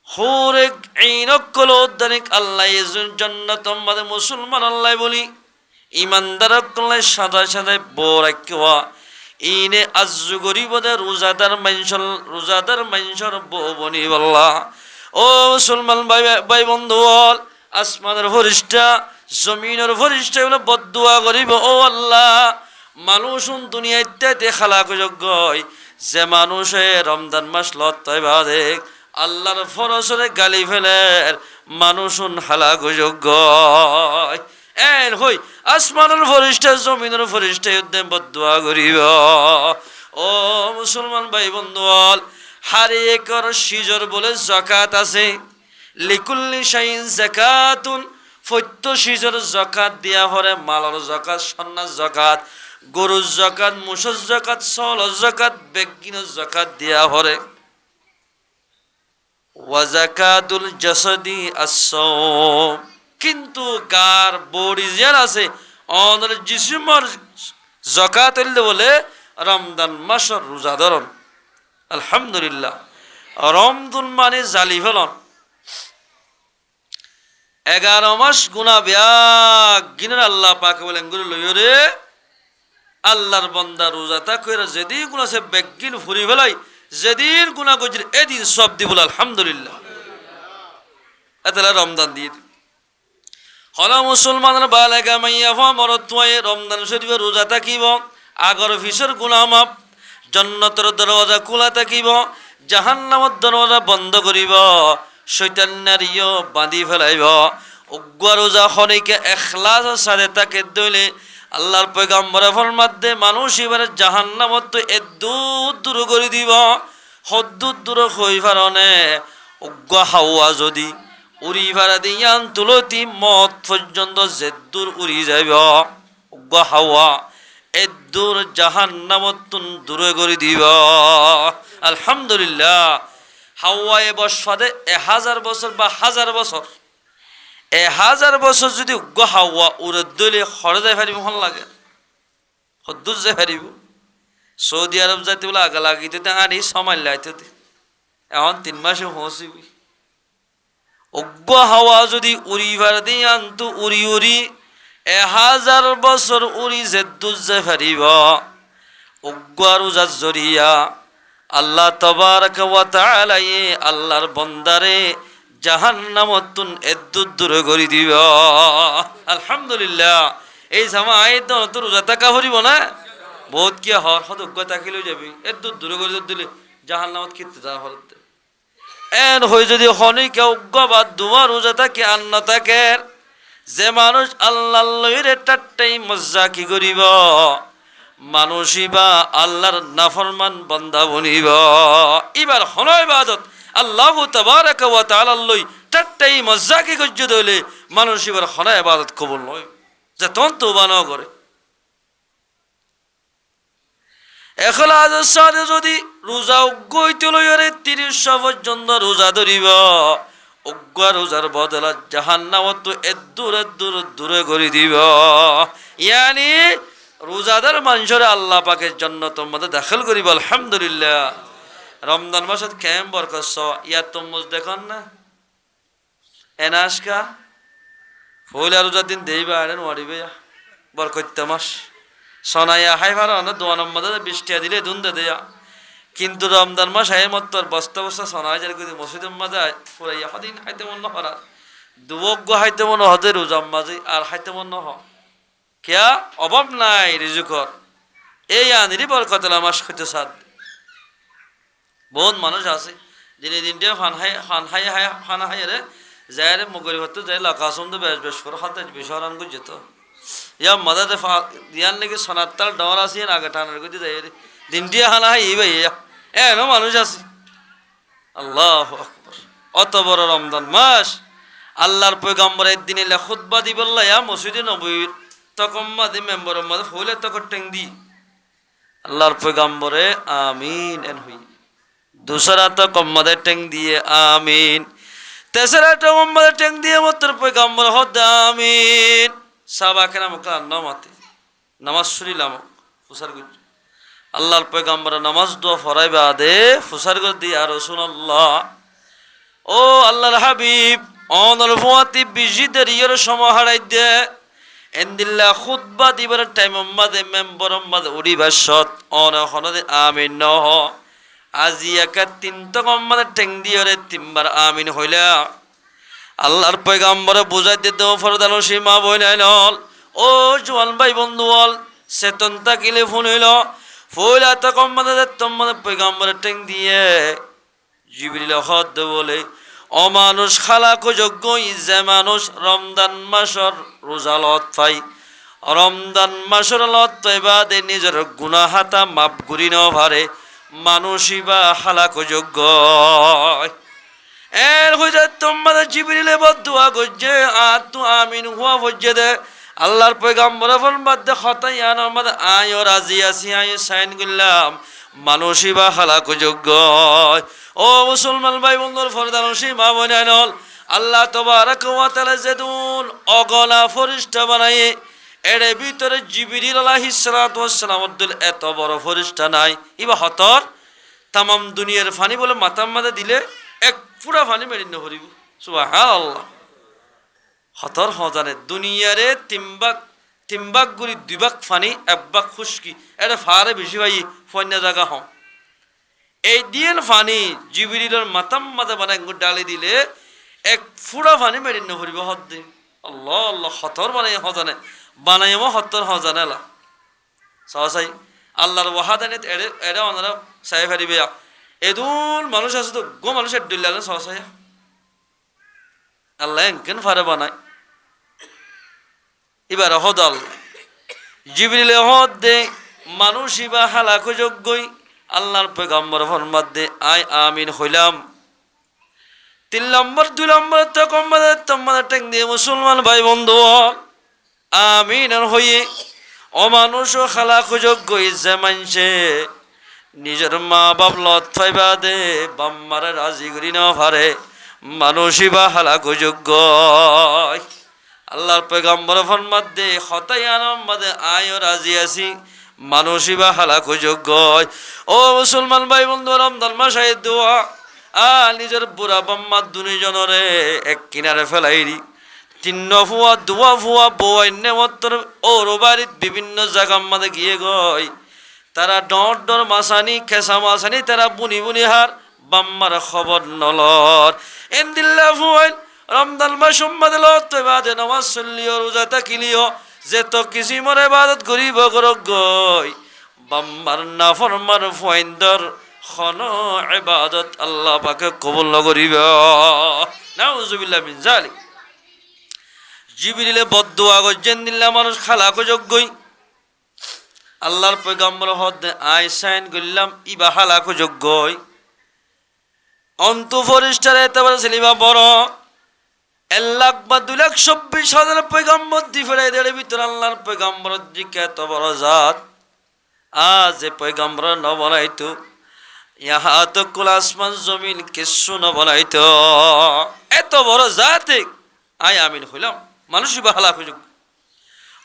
[SPEAKER 1] হুরে ঈনকল উদ্দানিক আল্লাহ জান্নাত আমাদের মুসলমান আল্লাহ বলি ইমানদার কল্লাই সাদা সাদা বরাক্কা ইনে আজ্জু গরিবদের রোজাদার মাইনসর বনি আল্লাহ। ও মুসলমান ভাই বন্ধু আসমানের ফরিস্তা জমিনের ফরিস্তা বলে বদদুয়া করিব ও আল্লাহ মানুষ দুনিয়া ইত্যাদি খালাক যোগ্য যে মানুষে রমজান মাস লত্তাই বাদে আল্লাহর ফরজরে গালি ফেলের মানুষুন হালাক যোগ্য এন হই আসমানের ফরিস্তা জমিনের ফরিস্তা উদ্যম বদদুয়া করিব। ও মুসলমান ভাই বন্ধু হারে একর সিজর বলে যাকাত আছে লিকুল্লি শাইইন যাকাতুন ফত্য সিজর যাকাত দিয়া হরে মালর যাকাত সন্ন্যাস যাকাত গরুর যাকাত মুসর যাকাত সলর যাকাত বেগিনের যাকাত দিয়া হরে ওয়া যাকাতুল জাসাদি আস-সাওম কিন্তু গার বডি যার আছে অনর জিসমর যাকাত হইলে বলে রমজান মাসের রোজা ধরন আলহামদুলিল্লাহ। রমজান মানে জালি ফেলন ১১ মাস গুনাহ ব্যাগ গিনার আল্লাহ পাক বলেন গুলো লইও রে আল্লাহর বান্দা রোজা তা কইরা যেদিন গুনাহ সে বেগিন ফুরি ফেলাই যেদিন গুনাহ কইর এদিন সব দি বল আলহামদুলিল্লাহ এতলা রমজান দিয়ে হলা মুসলমানের বালেগা মাইয়া মরত্বয়ে রমজান শরীফে রোজা থাকিব আগর ফিসর গুনাহ মাফ জান্নাতের দরওয়াজা খোলা থাকিব জাহান্নামের দরওয়াজা বন্ধ করিব শয়তান নারিও বাঁধি ফেলাইব উগ্র রোজা খনিকে ইখলাসের সাথে তাকে দইলে আল্লাহর পয়গম্বরের ফরমাতে মানুষ এবারে জাহান্নামত তো এদুত দূর করে দিব হদ্দুত দূর হই ফারণে উগ্র হাওয়া যদি উড়ি ফারা দিয়ান তুলতি মত পর্যন্ত যেদূর উড়ি যাইব উগ্র হাওয়া এদূর জাহান্নামত দূরে করে দিব আলহামদুলিল্লাহ। হাওয়ায়ে বসফাদে ১০০০ বছর বা ১০০০ বছর ১০০০ বছর যদি উগ্র হাওয়া উড়ে দলে হরে যাই ফারিব হল লাগে হদ্দুর যাই ফারিব সৌদি আরব যাইতে বলে আগা লাগিতে আনি সময় লাইতে এখন ৩ মাসে পৌঁছিবি উগ্র হাওয়া যদি উড়ি ফারা দিয়ে আনতো উড়ি উড়ি ১০০০ বছর উড়ি যেদুর যাই ফারিব উগ্র রোজার জরিয়া আল্লাহ তাবারাক ওয়া তাআলা আল্লাহর বান্দারে জাহান্নামতুন এদুত দূর করে দিব আলহামদুলিল্লাহ। এই জামা আইত তো রোজা থাকা ভরিব না বহুত কি হর সদজ্ঞ থাকিলেও যাবি এর দূর দূরে করে দিলে জাহান নামত খেতে যাওয়া হরতে এন হয়ে যদি হনি কেউ বা দুমা রোজা থাকে আর না থাকে যে মানুষ আল্লাহ লইরে টাট্টাই মজ্জা কি করিব মানুষই বা আল্লাহর নাফরমান বান্দা বনিব এবার হন ইবাদত আল্লাহ তাবারাকা ওয়া তাআলা লই টাট্টাই মজ্জা কি গজ্জ দইলে মানুষ এবার হন ইবাদত কবুল নয় যে তন তওবা না করে এখলাসের সাথে যদি রোজা অজ্ঞইতে লইরে 30 পর্যন্ত রোজা ধরিব অজ্ঞ রোজার বদলা জাহান্নামত দূরে করে দিব ইয়ানি রোজাদার মানুষের আল্লাহ পাকের জান্নাতের মধ্যে দাখিল করিব আলহামদুলিল্লাহ রমজান মাসত কেম বরকত ইয়া তমুজ দেখুন না এনাসকা ফইলা রোজার দিন দেইবা আরেন ওয়ারিবে বরকত মাস সনাইয়া হাই ভাড়া না দোয়ানোর মধ্যে বৃষ্টিয়া দিলে দুন্দে দেয়া কিন্তু রমজান মাস হাই মত্তর বস্তা বস্তা সনাই যার কিন্তু মসজিদের মধ্যে ফুরাইয়া হদিন হাইতে মন হরা দুবজ্ঞ হাইতে মন হদে রোজার মাঝে আর হাইতে মন হ কেয়া অভাব নাই রিজুকর এই আনিরি বরকতলা মাস হইতে সাদ বহুত মানুষ আছে যিনি দিনটা ফান হাই রে যায় রে মুগরি হতে যায় লাকাসম তো বেশ করে হাতে বিশরান গো যেত ইয়া মদাতে দিয়ান নাকি সোনাত্তাল ডর আছে আগে টানার গতি যায় রে দিনটিয়া হানা হাই ভাই এনো মানুষ আছে আল্লাহু আকবার অত বড় রমজান মাস আল্লাহর পয়গম্বর একদিন এলা খুতবা দিবল্লা ইয়া মসজিদে নববীর তকম্মা দি মেম্বরের মধ্যে ফুলে তক টেং দি আল্লাহর পয়গম্বরে আমিন এন হই दूसरा तो कम्मदे टेंग दिए आमीन तेसरा तो कम्मदे टेंग दिए मोतर पैगम्बर हद आमीन साहबा के नाम का नमाते नमाज सुरिलाम फुसार गुज अल्लाहर पैगम्बर नमाज दो फराई बादे फुसार गुज दिया रसूलुल्लाह ओ अल्लाहर हबीब অনর ফুয়াতি বিজি দেরিয়র সময় হারাই দে এন্দিল্লা খুতবা দিবার টাইম মাদে মেম্বর মাদে উড়িবাসত অন হনদে আমিন নহ আজি একা তিনটা কম্মাদে টেং দিয়রে তিনবার আমিন হইলা আল্লাহর পয়গম্বরে বুঝাইতে দেও ফরদানো সীমা বইনাইল ও জওয়ান ভাই বন্ধু বল চেতন তাকিলে ফোন হইল ফইলা তো কম্মাদে তোমাদের পয়গম্বরে টেং দিয়ে জিবরিল হদ বলে অমানুষ খালাকো যোগ্য যে মানুষ রমজান মাসের রোজা লত পাই রমজান মাসের লত পাইবাদে নিজের গুনাহ হাতা মাপ করি ন পারে মানুষই বা খালাকো যোগ্য এর হইতে তোমাদের জিবরিলে বদুয়া গজ্জে আর তু আমিন হুয়া বজ্জে দে আল্লাহর পয়গম্বর ফরমাদ দে খতায়ান আমাদ আয় রাজি আসি আয় সাইন করলাম মানুষই বা খালাকো যোগ্য ও মুসলমান ভাই বন্ধুর ফরদানসী মা বোনেনল আল্লাহ তাবারাক ওয়া তাআলা যেদুন অগলা ফেরেশতা বানায়ে এর ভিতরে জিবরিল আলাইহিস সালাতু ওয়াস সালাম আব্দুল এত বড় ফেরেশতা নাই ইবা হতর तमाम দুনিয়ার পানি বলে মাথার মাঝে দিলে এক পুরা পানি মেরিন করিব সুবহানাল্লাহ হতর হজানে দুনিয়ারে তিনবাক গুলি দুইবাক পানি একবাক খুশকি এটা ফারে বেশি ভাই ফন্য জায়গা হ এই দিন ফানি জিবরিলের মাথার মাঝে বানাই ডালি দিলে এক ফুড়া ফানি মেরিন করিব হদ দিন আল্লাহ আল্লাহ হতর বানাই হজানে বানাইমো হতর হজানে লা সহসাই আল্লাহর ওয়াহাদানে এরা ওনারা চাই ফারিবে এদুল মানুষ আছে তো গো মানুষের ডিল্লালে সহসাই আল্লাহ এনকেন ফারে বানায় এবার হদল জিবরিলে হদ দে মানুষ ইবা হালাকো যোগ্যই আল্লাহর পয়গম্বর ফরমাদ দে আই আমিন হইলাম 3 নম্বর 2 নম্বর তো তোমাদের টেং দিয়ে মুসলমান ভাই বন্ধু আমিন হইয়ে অমানুষ খালাকো যোগ্যই যে মানছে নিজের মা বাপ লত পাইবা দে বাম্মারে রাজি করি না পারে মানুষই বা হালাকো যোগ্য আল্লাহর পয়গম্বর ফরমাদ দে খতায়ান মাদে আয় রাজি আছি মানুষই বা হালাকো যোগ্য ও মুসলমান ভাই বন্ধু রমজান মাসে দোয়া নিজের বুড়া বাম্মা দুজনরে এক কিনারে ফেলাইরি 3 ফুয়া 2 ফুয়া বইন্য মত্তর ওর বাড়ির বিভিন্ন জায়গার মধ্যে গিয়ে গয় তারা ডর মাসানি খেসা মাসানি তারা বুনি বুনি হার বাম্মার খবর নলর এন্দিল্লা ফুয়াইল রমজান মাস সম্মাদ লত বাদে নামাজ চলিও রোজা তাকিলিও যে তো কিছু মরে ইবাদত করিব গই বাম্মার নাফরমান ফাইন্দর খন ইবাদত আল্লাহ পাকে কবুল নকরিব নাউজুবিল্লাহ মিন যালিক জিবরিলে বদদুয়া করছেন দিল্লা মানুষ খালাকো যোগ্যই আল্লাহর পয়গম্বর হদে আই সাইন করলাম ইবা হালাকো যোগ্যই অন্ত ফরিস্টারে এতবার সেলিমা বড় 1,00,000 বা 2,24,000 পয়গম্বর দি ফেরাই দেড় ভিতর আল্লাহর পয়গম্বর দিকে এত বড় জাত আজ পয়গম্বর ন বনাইতো ইহা তো কুল আসমান জমিন কিছু ন বনাইতো এত বড় জাত আই আমিন হইলাম মানুষ ইবা হালাকো যোগ্য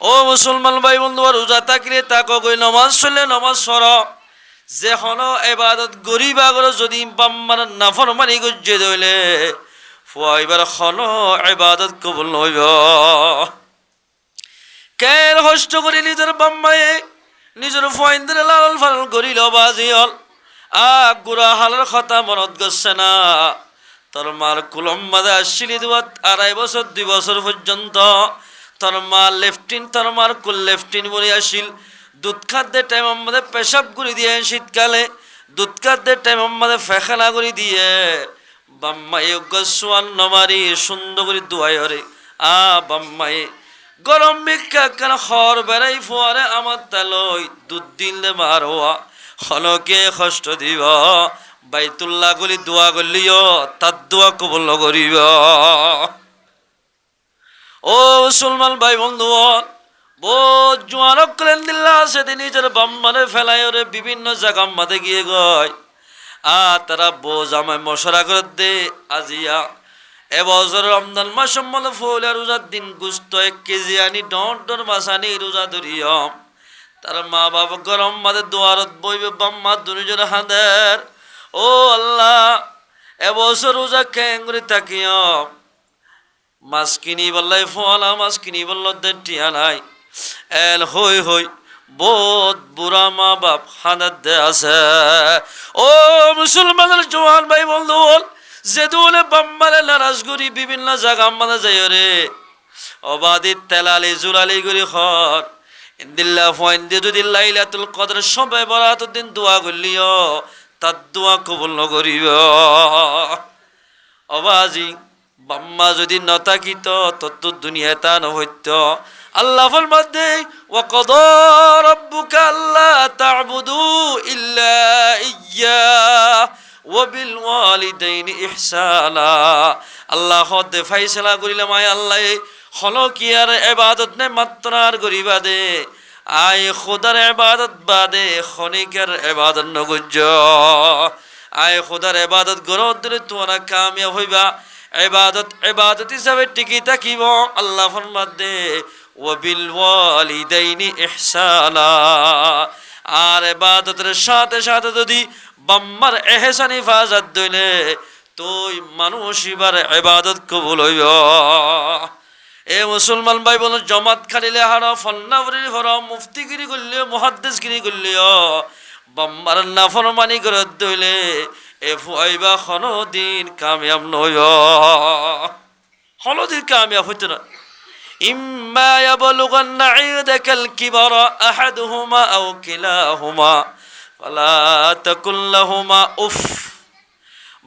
[SPEAKER 1] ও মুসলমান ভাই বন্ধু রোজা থাকলে তাকে কই নমাজ চললে নমাজ সর যে হন এবাদত গরিবা করে যদি বাম্মার নাফরমানি গজ্জে দইলে ফুয়াইবার হন এবাদত কবুল হইব কেন কষ্ট করে নিজের বাম্মায়ে নিজের ফুয়াইন্দের লালন পালন করিল বাজি হল গুড়া হালের কথা মনত গছে না তোর মার কুলম্বাদে আসছিলি 2.5 বছর 2 বছর পর্যন্ত তোর মা লেফটিন তোর মার কুল লেফটিন বলে আসিল দুধ খাদ্যে টাইম আমাদের পেশাব করে দিয়ে শীতকালে দুধ খাদ্যে টাইম আমাদের ফেখানা করে দিয়ে বাম্মাই সোয়ান নমারি সুন্দর করে দুয়াই হরে বাম্মাই গরম বিক্ষা কেন খর বেড়াই ফোয়ারে আমার তালই দুধ দিলে মারোয়া হলকে কষ্ট দিব বাইতুল্লাহ গুলি দোয়া করলিও তার দোয়া কবুল করিব ও মুসলমান ভাই বন্ধু বহুত জোয়ারক করেন দিল্লা সেদিন নিজের বাম্মানে ফেলাই ওরে বিভিন্ন জায়গা মাঝে গিয়ে গয় তারা বোঝ আমায় মশরা করে দে আজিয়া এবছর রমজান মাস সম্বন্ধে ফলে রোজার দিন গুস্ত 1 কেজি আনি ডর মাছ আনি রোজা ধরিয়ম তার মা বাবা গরম মাঝে দোয়ারত বইবে বাম্মা দুজন হাঁদের ও আল্লাহ এবছর রোজা কেঙ্গুরি তাকিয়ম মাছ কিনি বললাই ফলা মাছ কিনি বলল টিয়া নাই এল হই হই বহুত বুড়া মা বাপ হানাত দে আছে ও মুসলমানের জওয়ান ভাই বন্ধু যে দোলে বাম্মারে নারাজগুড়ি বিভিন্ন জায়গা মানে যাই রে অবাদি তেলালি জুলালি গুড়ি খর ইন্দিল্লা ফয়েন্দি যদি লাইলাতুল কদর সবে বরাতের দিন দোয়া করলিও তার দোয়া কবুল নকরিব অবাজি বাম্মা যদি নতাকিত তত দুনিয়া তা নহইত আল্লাহ ফরমাতে ওয়া কাদা রাব্বুকা আল্লা তা'বুদু ইল্লা ইয়্যা ওয়া বিল ওয়ালিদাইনি ইহসানা আল্লাহ খোদে ফয়সালা করিলাম আয় আল্লাহ খলকিয়ার ইবাদত নে মাত্র আর করিবা দে আয় খোদার ইবাদত বাদে খনিকের ইবাদত নগজ্জ আয় খোদার ইবাদত গরো দিলে তোরা কামিয়াব হইবা ইবাদত হিসাবে টিকি থাকিব আল্লাহ ফরমাতে ওয়া বিল ওয়ালিদাইনি ইহসানা আর ইবাদতের সাথে সাথে যদি বাম্মার ইহসান হিফাজত দইলে তুই মানুষ ইবার ইবাদত কবুল হইব এ মুসলমান ভাই বল জমাত খালিলে হারা ফন্নাবরি হরা মুফতিগিরি করলে মুহাদ্দিসগিরি করলে বাম্মার নাফরমানি করে দইলে এ ফুয়াইবা খনদিন কামিয়াব নয় খনদিন কামিয়াব হইতো না ইম্মা ইয়াবলুগান্না ইনদাকাল কিবারা আহাদুহুমা আও কিলাহুমা ফালা তাকুল লাহুমা উফ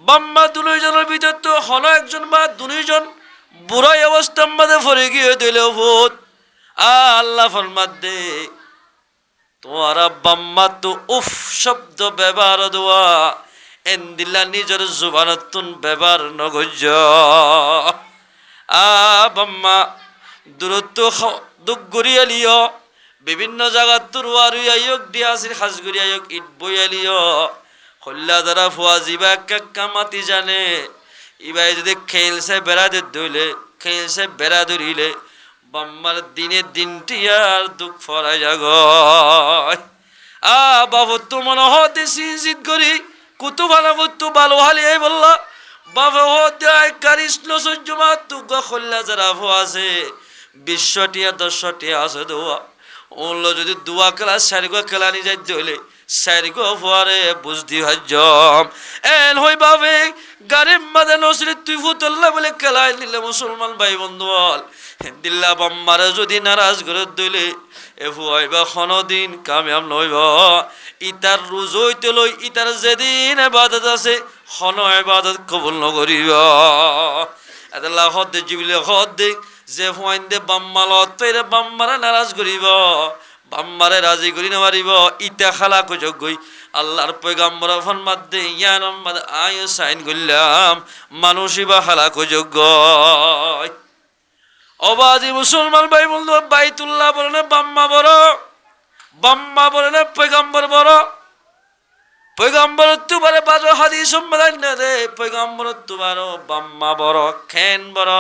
[SPEAKER 1] বাম্মা দুইজনের ভিতর তো হলো একজন বা দুইজন বুড়াই অবস্থার মধ্যে পড়ে গিয়ে দিল ভূত আল্লাহ ফরমাত দে তোমার বাম্মা তো উফ শব্দ ব্যবহার দোয়া এন্দিল্লা নিজের জুবানতুন ব্যবহার নগজ বাম্মা দূরত্ব দুঃখ গড়িয়ালিও বিভিন্ন জায়গা তুরুয়ারু আয়োগ দিয়াছির খাস গড়িয়ায়োগ ইট বইয়ালিও হল্লা দ্বারা ফুয়া জিবা কাক্কা মাতি জানে ইবাই যদি খেলছে বেড়া দইলে খেলছে বেড়া ধরিলে বাম্মার দিনে দিনটি আর দুঃখ ফরাই যাগ বাবু তো মনে হতে সিজিত করি কুতু ভালো কুতু ভালো হালি এই বললা বাবা হতে কৃষ্ণ সহ্য মা তুগা খল্লা যারা আছে 20টিয়া 10টিয়া আছে দোয়া ওগুলো যদি দুয়া খেলা 4 খেলা নিয়ে যাই দইলে সাইরগো ফুয়ারে বুঝদি হজম এন হই বাবে গারিব মাদে নসরি তুই ফুতল্লা বলে খেলাই নিলে মুসলমান ভাই বন্ধু বল দিল্লা বাম্মারে যদি নারাজ করে দিলে এ ফুয়াইবা দিন কামিয়াব নইব ইতার রোজ হইতে লই ইতার যেদিন ইবাদত আছে খন ইবাদত কবুল নকরিব আল্লাহ হদ জিবিলে হদ দে যে ফুয়াইন দে বাম্মালত পেরে বাম্মারে নারাজ করিব বাম্মারে রাজি করি নারিব ইটা খালা যোগ্যই আল্লাহর পয়গাম্বর ফরমাত দে ইয়া নম্মাদ আয় সাইন করলাম মানুষই বা খালা যোগ্য অবাজি মুসলমান ভাই বলতো বাইতুল্লাহ বলে না বাম্মা বলে না পয়গাম্বর বড় পয়গাম্বর তুবারে বারো হাদিস সম্মেলন না দে পয়গাম্বর তুবারো বাম্মা বড় খেন বড়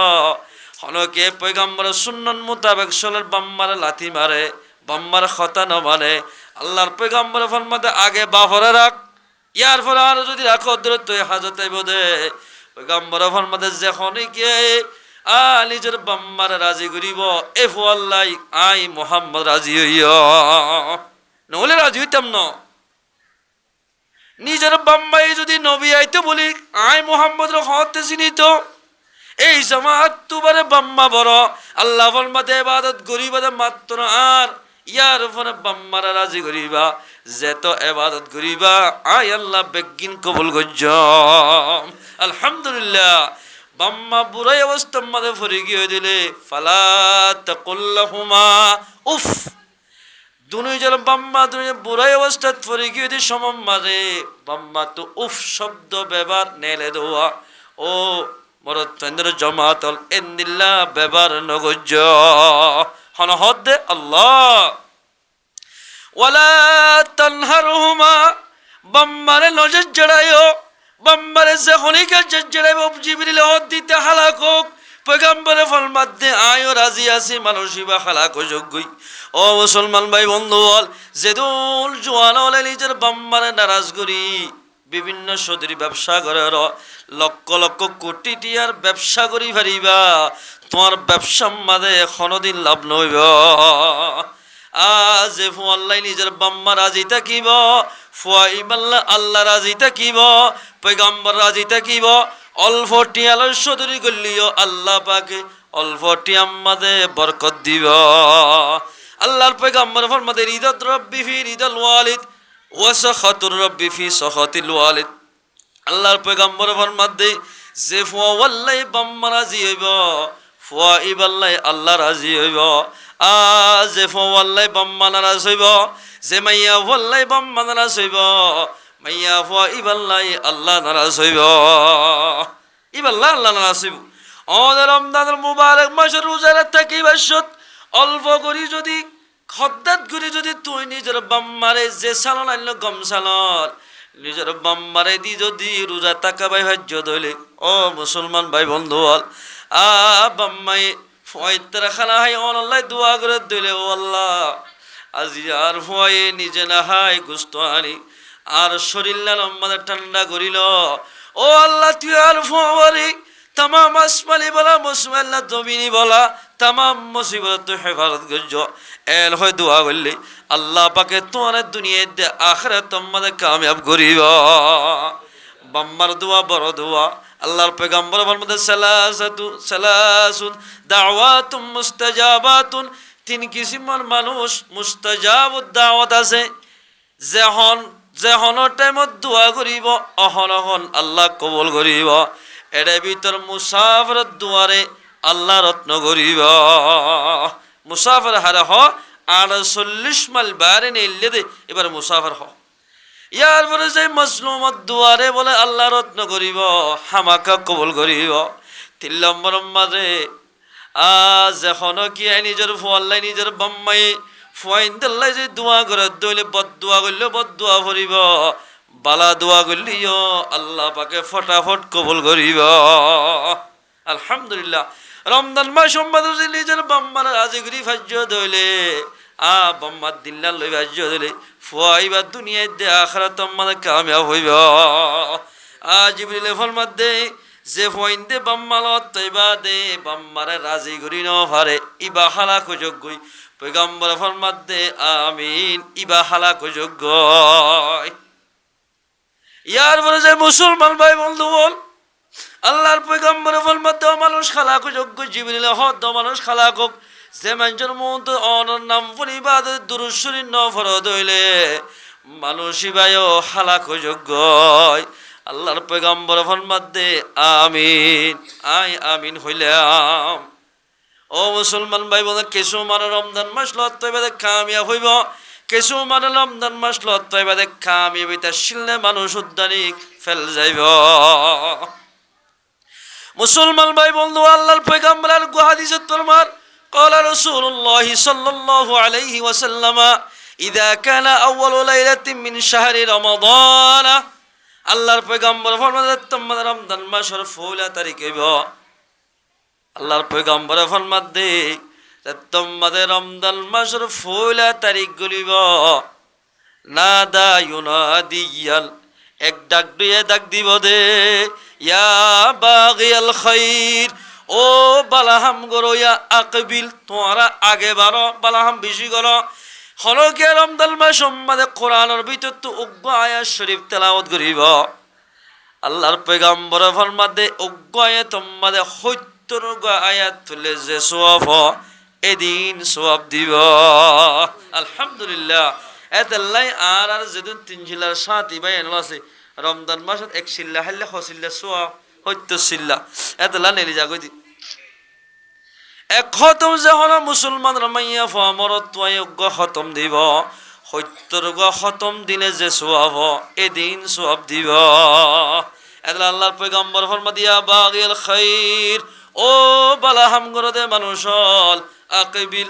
[SPEAKER 1] হনকে পয়গাম্বর সুন্নত মোতাবেক চলের বাম্মারে লাথি মারে বাম্মার খতা ন মানে আল্লাহর পয়গাম্বর ফরমাতে আগে বাফরে রাখ ইয়ার পরে আর যদি রাখো দূরত্ব হাজতে বোধে পয়গাম্বর ফরমাতে যখনই কে নিজের বাম্মার রাজি করিব এ ফুয়াল্লাই আই মোহাম্মদ রাজি হইয়া নহলে রাজি হইতাম না নিজের বাম্মাই যদি নবী আইতে বলি আই মোহাম্মদ হতে চিনিত এই জামাত তুবারে বাম্মা বড় আল্লাহ ফরমাতে ইবাদত করিবা মাত্র আর ইয়ার উপরে বাম্মারা রাজি করিবা যেত ইবাদত করিবা আই আল্লাহ বেগিন কবুল গজ্জম আলহামদুলিল্লাহ বাম্মা বুড়াই অবস্থা মাঝে ফরি গিয়ে দিলে ফালা তাকুল্লাহুমা উফ দুনিজল বাম্মা দুনিয়া বুড়াই অবস্থা ফরি গিয়ে দি সমম মাঝে বাম্মা তো উফ শব্দ ব্যবহার নেলে দোয়া ও মরদ চন্দ্র জমাতল এন্দিল্লা ব্যবহার নগজ্জ হন হদ দে আল্লাহ ওয়ালা তানহারহুমা বাম্মারে নজর জড়ায়ও বাম্বারে যখনই কাছে জড়াইব জিবরিল হদ দিতে হালাক হোক পয়গাম্বরে ফরমাত দে আয়ও রাজি আছি মানুষই বা হালাক যোগ্যই ও মুসলমান ভাই বন্ধু বল যেদুল জোয়ান হলে নিজের বাম্মারে নারাজ করি বিভিন্ন সদরি ব্যবসা করে লক্ষ লক্ষ কোটি টিয়ার ব্যবসা করি পারিবা তোমার ব্যবসার মাঝে কোনোদিন লাভ নইব আজ ফুয়াল্লাই নিজের বাম্মা রাজি থাকিব ফুয়াইবাল্লা আল্লাহ রাজি থাকিব পয়গাম্বর রাজি থাকিব অল্প টিয়ালের সদরি করলিও আল্লাহ পাকে অল্প টিয়াম মাঝে বরকত দিব আল্লাহর পয়গাম্বর ফরমাতে রিদাত রব্বি ফি রিদাল ওয়ালিদ ওয়া সাখাতুর রব্বি ফি সাখাতিল ওয়ালিদ আল্লাহর পয়গাম্বর ফরমাতে যে ফুয়াল্লাই বাম্মা রাজি হইব ফুয়াইবাল্লাই আল্লাহ রাজি হইব যে ফুয়াল্লাই বাম্মা নারাজ হইব যে মাইয়া ফুয়াল্লাই বাম্মা নারাজ হইব মাইয়া ফুয়াইবাল্লাই আল্লাহ নারাজ হইব ইবাল্লাহ আল্লাহ নারাজ হইব আমাদের রমজানের মুবারক মাসের রোজার থাকি বাসত অল্প করি যদি খদ্দাত করি যদি তুই নিজের বাম্মারে যে সালন আনলো গম সালন নিজের বাম্মারে দি যদি রোজা তাকাবাই হজ্জ দইলে ও মুসলমান ভাই বন্ধু বল বাম্মাই ফয়তরা খানা হাই অনল্লাই দোয়া করে দিলে ও আল্লাহ আজি আর ফয়ে নিজে না হাই গুস্ত আনি আর শরীর আমাদের ঠান্ডা করিল ও আল্লাহ তুই আর ফোয়ারি তামাম আসমানি বলা মুসমাল্লা জমিনি বলা তামাম মুসিবত তুই হেফাজত করছ এল হয় দোয়া করলে আল্লাহ পাকে তোমার দুনিয়ায় দে আখরে তোমাদের কামিয়াব করিব বাম্মার দোয়া বড় দোয়া আল্লাহর পয়গাম্বর ফরমাতে সালাসুন দাওয়াতুম মুস্তাজাবাতুন তিন কিসিমের মানুষ মুস্তাজাবুদ দাওয়াত আছে যেহন টাইমত দোয়া করিব অহন আল্লাহ কবুল করিব এর ভিতর মুসাফির দুয়ারে আল্লাহ রত্ন করিব মুসাফির হারে হ 48 মাইল বাইরে নিলে দে এবার মুসাফির হ ইয়ার পরে যে মজলুমত দুয়ারে বলে আল্লাহ রত্ন করিব হামাকা কবুল করিব 3 নম্বর মাঝে এখনো কি নিজের ফুয়াল্লাই নিজের বাম্মাই ফুয়াইন্দাল্লাই যে দোয়া করে দইলে বদ দোয়া করলে বদ দোয়া করিব বালা দোয়া করলিও আল্লাহ পাকে ফটাফট কবুল করিব আলহামদুলিল্লাহ রমজান মাস সম্মাদে নিজের বাম্মার রাজি করি ফাজ্য দইলে বাম্মার দিল্লা লই ফাজ্য দইলে ফুয়াইবা দুনিয়ায় দে আখিরাত মানে কামিয়াব হইব জিবরিল ফরমাত দে যে ফুয়াইন দে বাম্মালত তৈবা দে বাম্মারে রাজি করি ন পারে ইবা হালাক যোগ্যই পয়গম্বর ফরমাত দে আমিন ইবা হালাক যোগ্য। ইয়ার পরে যে মুসলমান ভাই বন্ধু বল, আল্লাহর পয়গম্বর ফরমাত দে মানুষ হালাক যোগ্য, জিবরিল হদ মানুষ হালাক হোক, যে মানুষের মত অনর নাম পরিবাদ দুরূদ শরীফ ন ফরদ হইলে মানুষই ভাইও হালাক যোগ্য। আল্লাহর পয়গম্বর ফরমাত দে আমিন, আই আমিন হইলাম। ও মুসলমান ভাই বোন, কিছু মানে রমজান মাস লত্তইবাদে কামিয়াব হইব, কিছু মানে রমজান মাস লত্তইবাদে কামিয়াব হইতে শিললে মানুষ উদ্যানিক ফেল যাইব। মুসলমান ভাই বন্ধু, আল্লাহর পয়গম্বরের হাদিসে তোমার قال رسول الله صلى الله عليه وسلم إذا كان أول ليلة من شهر رمضان আল্লাহর পয়গম্বর ফরমাতে তোমাদের রমজান মাসের পয়লা তারিখ হইব। আল্লাহর পয়গম্বর ফরমাতে তোমাদের রমজান মাসের পয়লা তারিখ গলিব নাদা ইউনাদিয়াল, এক ডাক দিয়ে ডাক দিব দে ইয়া বাগিয়াল খাইর, ও বালাহাম গরো ইয়া আকবিল, তোমরা আগে বাড়ো, বালাহাম বেশি করো। হলকে রমজান মাস সম্মাদে কোরআনের ভিতর তো উগ্র আয়াত শরীফ তেলাওয়াত করিব। আল্লাহর পয়গম্বর ফরমাতে উগ্র আয়াত তোমাদের 70 আয়াত তুলে যে সওয়াব এদিন সওয়াব দিব। আলহামদুলিল্লাহ। এতাল্লাই আর যেদিন 3 জিল্লার 7 ভাই আছে রমজান মাসত 1 সিল্লা হাইলে হসিল্লা সওয়াব 70 সিল্লা এতাল্লা নেলি যাগই দি এক খতম যে হল মুসলমান রমাইয়া ফমরত উগ্র খতম দিব 70 খতম দিনে যে সওয়াব এদিন সওয়াব দিব। এতাল্লা আল্লাহর পয়গম্বর ফরমা দিয়া বাগিল খাইর, ও বালাহাম গরদে মানুষল আকিবিল,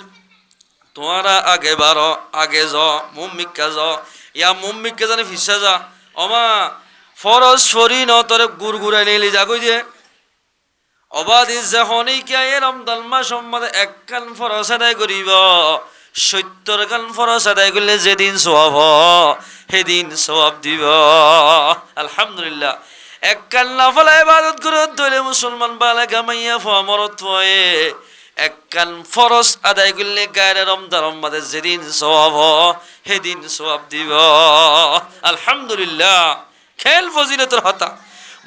[SPEAKER 1] তোমরা আগে বাড়ো, আগে যাও, মুম্মিকা যাও, ইয়া মুম্মিকা জানে ফিসা যা অমা ফরজ ফরি ন তোরে গুড় গুড়াই নিলি যাগই দিয়ে অবাধি যখনই কে রমজান মাস সম্বন্ধে 1 কান ফরজ আদায় করিব 70 কান ফরজ আদায় করলে যেদিন সওয়াব সেদিন সওয়াব দিব। আলহামদুলিল্লাহ। 1 কান নফল ইবাদত করে ধরে মুসলমান বালাগা মাইয়া ফমরত হয়ে 1 কান ফরজ আদায় করলে গায়ে রমজান মাসে যেদিন সওয়াব সেদিন সওয়াব দিব। আলহামদুলিল্লাহ। খেল ফজিলতর হতা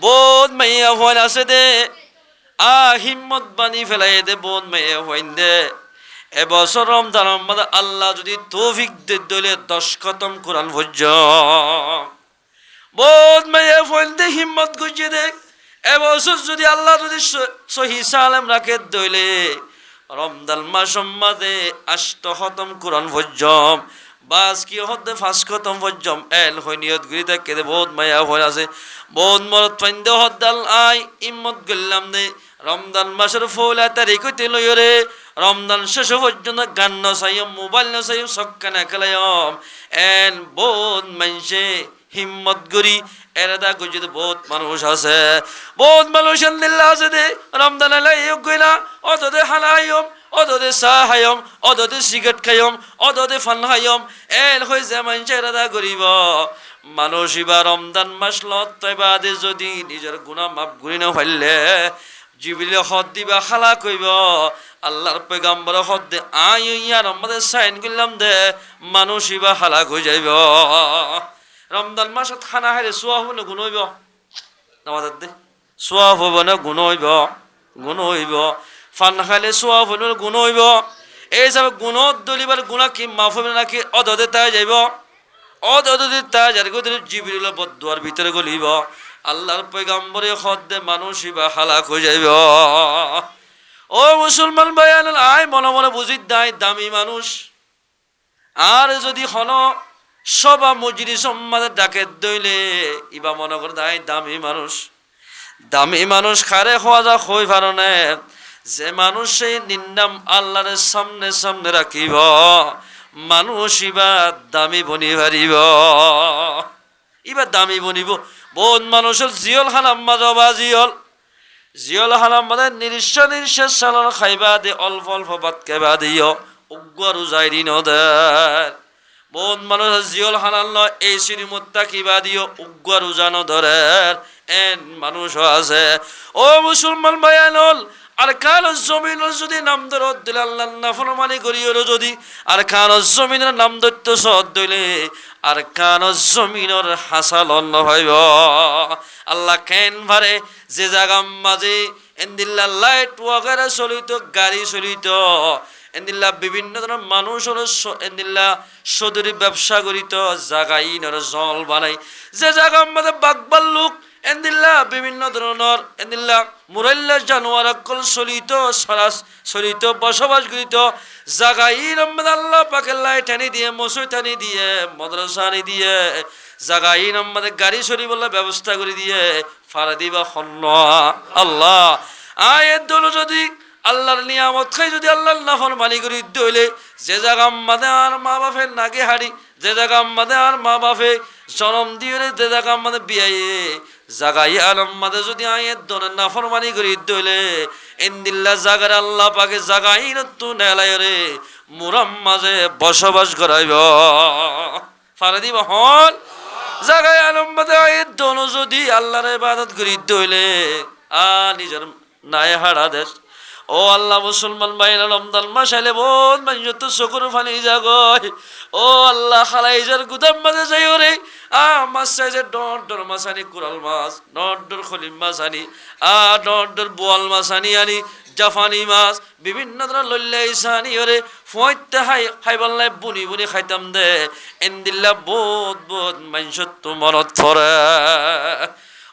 [SPEAKER 1] বোধ মাইয়া হওয়ার আছে দে হিম্মত বানি ফেলাই দে বোধ মাইয়া হইন দে এবছর রমজান মাসে আল্লাহ যদি তৌফিক দে দলে 10 খতম কোরআন ভজ্জ বোধ মাইয়া হইন দে হিম্মত গুজিয়ে দে এবছর যদি আল্লাহ যদি সহি সালাম রাখে দলে রমজান মাস মাসে 8 খতম কোরআন ভজ্জম বাস কি হতে 5 খতম ভজ্জম এল হই নিয়ত গুরি থাকে দে বহুত মায়া হই আছে বহুত মরত পাইন্দ হদাল আই ইম্মত গল্লাম দে রমজান মাসের পয়লা তারিখ হইতে লইরে রমজান শেষ পর্যন্ত গান নসাইম মোবাইল নসাইম সক্কানা খেলাইম এন বহুত মানসে হিম্মত গরি এরাদা গুজিত বহুত মানুষ আছে বহুত মানুষ আল্লাহ আছে দে রমজান আলাই গইনা অদদে হালাইম অদদে সাহায়ম অদদে সিগারেট খাইম অদদে ফান খাইম এল হই যে মানসে এরাদা করিব মানুষ ইবা রমজান মাস লত্তইবাদে যদি নিজের গুনাহ মাফ করি না ফেললে জিবরিল হদ দিবা খালা কইব আল্লাহর পয়গম্বর হদ দে আই ইয়ার আমাদের সাইন করলাম দে মানুষ ইবা হালাক হয়ে যাইব। রমজান মাসত খানা খাইলে সোয়াব না গুণ হইব নামাজ দে সোয়াব হইব না গুণ হইব গুণ হইব ফান খাইলে সোয়াব হইব না গুণ হইব এই হিসাবে গুণত দলিবার গুণা কি মাফ হইব নাকি অদদে তাই যাইব অদদে তাই যার জিবরিল বদুয়ার ভিতরে গলিব আল্লাহর পয়গম্বরে হদ দে মানুষ ইবা হালাক হয়ে যাইব। ও মুসলমান ভাই আই মনে মনে বুঝি দাই দামি মানুষ আর যদি হন সবা মজলিস সম্মাদের ডাকে দইলে ইবা মনে করে দাই দামি মানুষ খারে হওয়া যা হই পারনে যে মানুষ সেই নিন্দাম আল্লাহর সামনে রাখিব মানুষ ইবা দামি বনি পারিব ইবা দামি বনিব। বহুত মানুষের জিয়ল হালাম মাজবা জিয়ল হালাম মানে নিঃশ্বাস সালার খাইবা দে অল্প ভাত খাইবা দিও উগ্র যাই দিন বহুত মানুষের জিয়ল হালাল নয় এই শ্রীমত কিবা দিও উগ্র রোজানো ধরে এন মানুষ আছে। ও মুসলমান ভাইয়ানল আর কানো জমিনের যদি নাম ধর দিলে আল্লাহ নাফরমানি করিও যদি আর কানো জমিনের নাম ধরত সদ দিলে আর কানো জমিনের হাসাল হইব আল্লাহ কেন ভারে যে জায়গা মাঝে এন্দিল্লা লাইট ওয়াগারে চলিত গাড়ি চলিত এন্দিল্লা বিভিন্ন ধরনের মানুষ এন্দিল্লা সদরি ব্যবসা করিত জাগাই জল বানাই যে জায়গা মাঝে বাগবাল লোক এন্দিল্লা বিভিন্ন ধরনের এন্দিল্লা মুরাল্লা জানোয়ার অকল চলিত সরাস চলিত বসবাস করিত জাগাই আল্লাহ পাকে লাইট আনি দিয়ে মসজিদ আনি দিয়ে মাদ্রাসা আনি দিয়ে জাগাই আমাদের গাড়ি চলিবলে ব্যবস্থা করে দিয়ে ফারা দিবা খন্ন আল্লাহ আয়ের দল যদি আল্লাহর নিয়ামত খাই যদি আল্লাহর নাফরমানি করি দইলে যে জায়গা আমাদের আর মা বাপের নাগে হারি যে জায়গা আমাদের আর মা বাপে জনম দিয়ে যে জায়গা আমাদের বিয়াইয়ে জাগাই আর আমাদের যদি আয়ের দল নাফরমানি করি দইলে ইন্দিল্লা জাগার আল্লাহ পাকে জাগাই নতু নেলাই রে মুরাম মাঝে বসবাস করাইব ফারা দিবা হল জাগায় আলম্বাদে আয়ের দল যদি আল্লাহর ইবাদত করি দইলে নিজের নাই হারা দেশ ও আল্লাহ মুসলমান ভাইরা রমজান মাস আইলে বহুত মানুষ তো চকুর ফানি জাগয় ও আল্লাহ খালাইজার গুদাম মাঝে যাই রে মাছ চাইছে ডর মাছ আনি কুরাল মাছ ডর খলিম মাছ আনি ডর বোয়াল মাছ আনি জাফানি মাছ বিভিন্ন ধরনের লল্লা ইসা আনি ওরে ফুঁইতে খাইবাল্লাই বুনি খাইতাম দে এন্দিল্লা বহুত মানুষ তো মনত পড়ে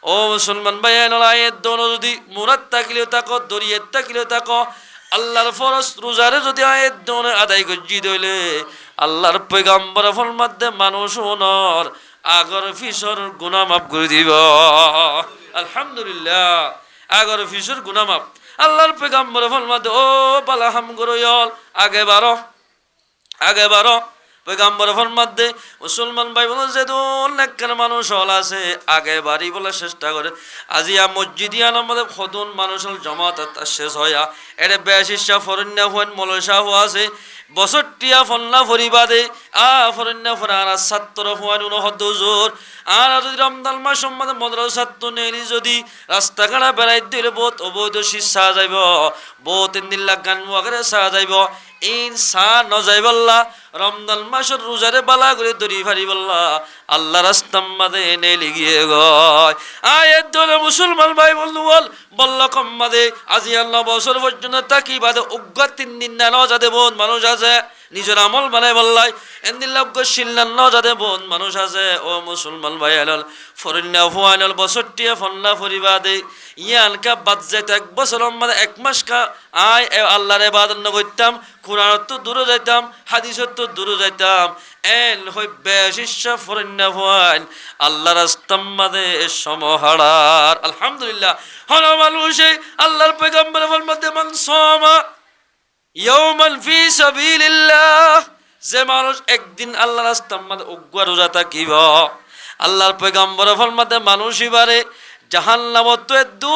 [SPEAKER 1] ও মুসলমান ভাই আয়ের দোনো যদি মুরাদ তাকিলেও তাকো দরিয়ে তাকিলেও তাকো আল্লাহর ফরজ রোজারে যদি আয়ের দোনো আদায় গজ্জি দইলে আল্লাহর পয়গাম্বর ফল মধ্যে মানুষ ওনর আগর ফিসর গুনাহ মাফ করে দিব আলহামদুলিল্লাহ আগর ফিসর গুনাহ মাফ আল্লাহর পয়গাম্বর ফল মধ্যে ও বালাহাম গরয়ল আগে বারো পয়গাম্বর ফরমাদ্দে মুসলমান ভাই বলে যে অনেকখান মানুষ হল আছে আগে বাড়ি বলে চেষ্টা করে আজিয়া মসজিদিয়ান আমাদের খদুন মানুষ হল জমাত শেষ হইয়া এটা বেশিসা ফরন্যা হন মলসা হওয়া আছে বছরটিয়া ফন্না ফরিবাদে ফরন্যা ফরার ছাত্র হওয়ান উনহদ্দুজোর আর যদি রমজান মাস সম্বন্ধে মদ্রাসা ছাত্র নেই যদি রাস্তাঘাটা বেড়াই দিলে বহুত অবৈধ শিক্ষা যাইব বহুত ইন্দিল্লা গান ওয়াগরে চা যাইব ইনসান নজাইবল্লা রমজান মাসের রোজারে বালা করে দড়ি ফারি বললা আল্লাহ রাস্তার মাঝে এনে লিগিয়ে গয় আয়ের দলে মুসলমান ভাই বলল কম মাদে আজি আল্লাহ বছর পর্যন্ত তাকি বাদে উগ্র 3 দিন না যাতে বোন মানুষ আছে নিজের আমল বানাই বললাই এন্দিল্লা উগ্র শিল্লান ন যাতে বোন মানুষ আছে ও মুসলমান ভাই আল ফরিন্না ফুয়াইল বছরটিয়া ফন্না ফরিবাদে ইয়ানকা বাদ যাইতে 1 বছর মানে 1 মাস কা আল্লাহর ইবাদত ন করতাম কুরআন তো দূরে যাইতাম হাদিস তো দূরে যাইতাম এল হই বেশিসা ফরিন্না ফুয়াইল আল্লাহ রাস্তার মাঝে সমহারার আলহামদুলিল্লাহ হল মানুষে আল্লাহর পয়গম্বর ফরমাতে মান সামা ইয়াওমান ফি সাবিলিল্লাহ যে মানুষ একদিন আল্লাহ রাস্তার মাঝে উগ্র রোজা থাকিব আল্লাহর পয়গম্বর ফরমাতে মানুষই বারে জাহান্নামত তো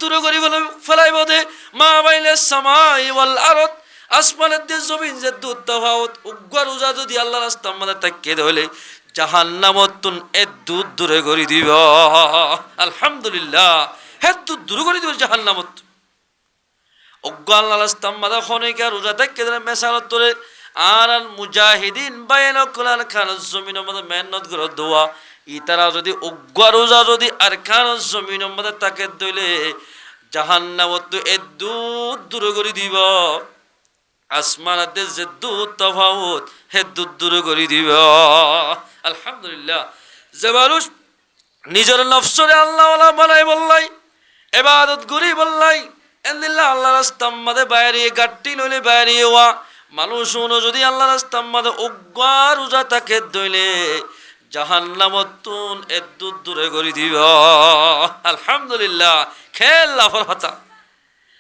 [SPEAKER 1] দূর করি বলে ফেলাইব দে মা বাইলে সামাই ওয়াল আরদ আসমানের দিয়ে জমিন যে দূর তফাওত উগ্র রোজা যদি আল্লাহ রাস্তার মাঝে তাকিয়ে ধরলে জাহান্নামত তুন দূরে করে দিব আলহামদুলিল্লাহ দূর করে দিব জাহান্নামত উগ্র আল্লাহ রাস্তার মাঝে খনিকা রোজা তাকিয়ে ধরে মেসালত তোরে আর মুজাহিদিন বাইনাকুলার খান জমিনের মধ্যে মেহনত করে দোয়া ইতারা যদি উগ্র রোজা যদি আর খান জমিনের মধ্যে তাকে দইলে জাহান্নামত দূর করে দিব আসমানাতে যে তফাউত দূর করে দিব আলহামদুলিল্লাহ যে মানুষ নিজের নফসরে আল্লাহ বানাই বললাই ইবাদত করি বললাই এন্দিল্লাহ আল্লাহ রাস্তার মধ্যে বাইরে গাট্টি লইলে বাইরে ওয়া মানুষ যদি আল্লাহ রাস্তার মধ্যে উগ্র রোজা তাকে দইলে জাহান্নামতুন দূরে করে দিব আলহামদুলিল্লাহ খেল লাফর হতা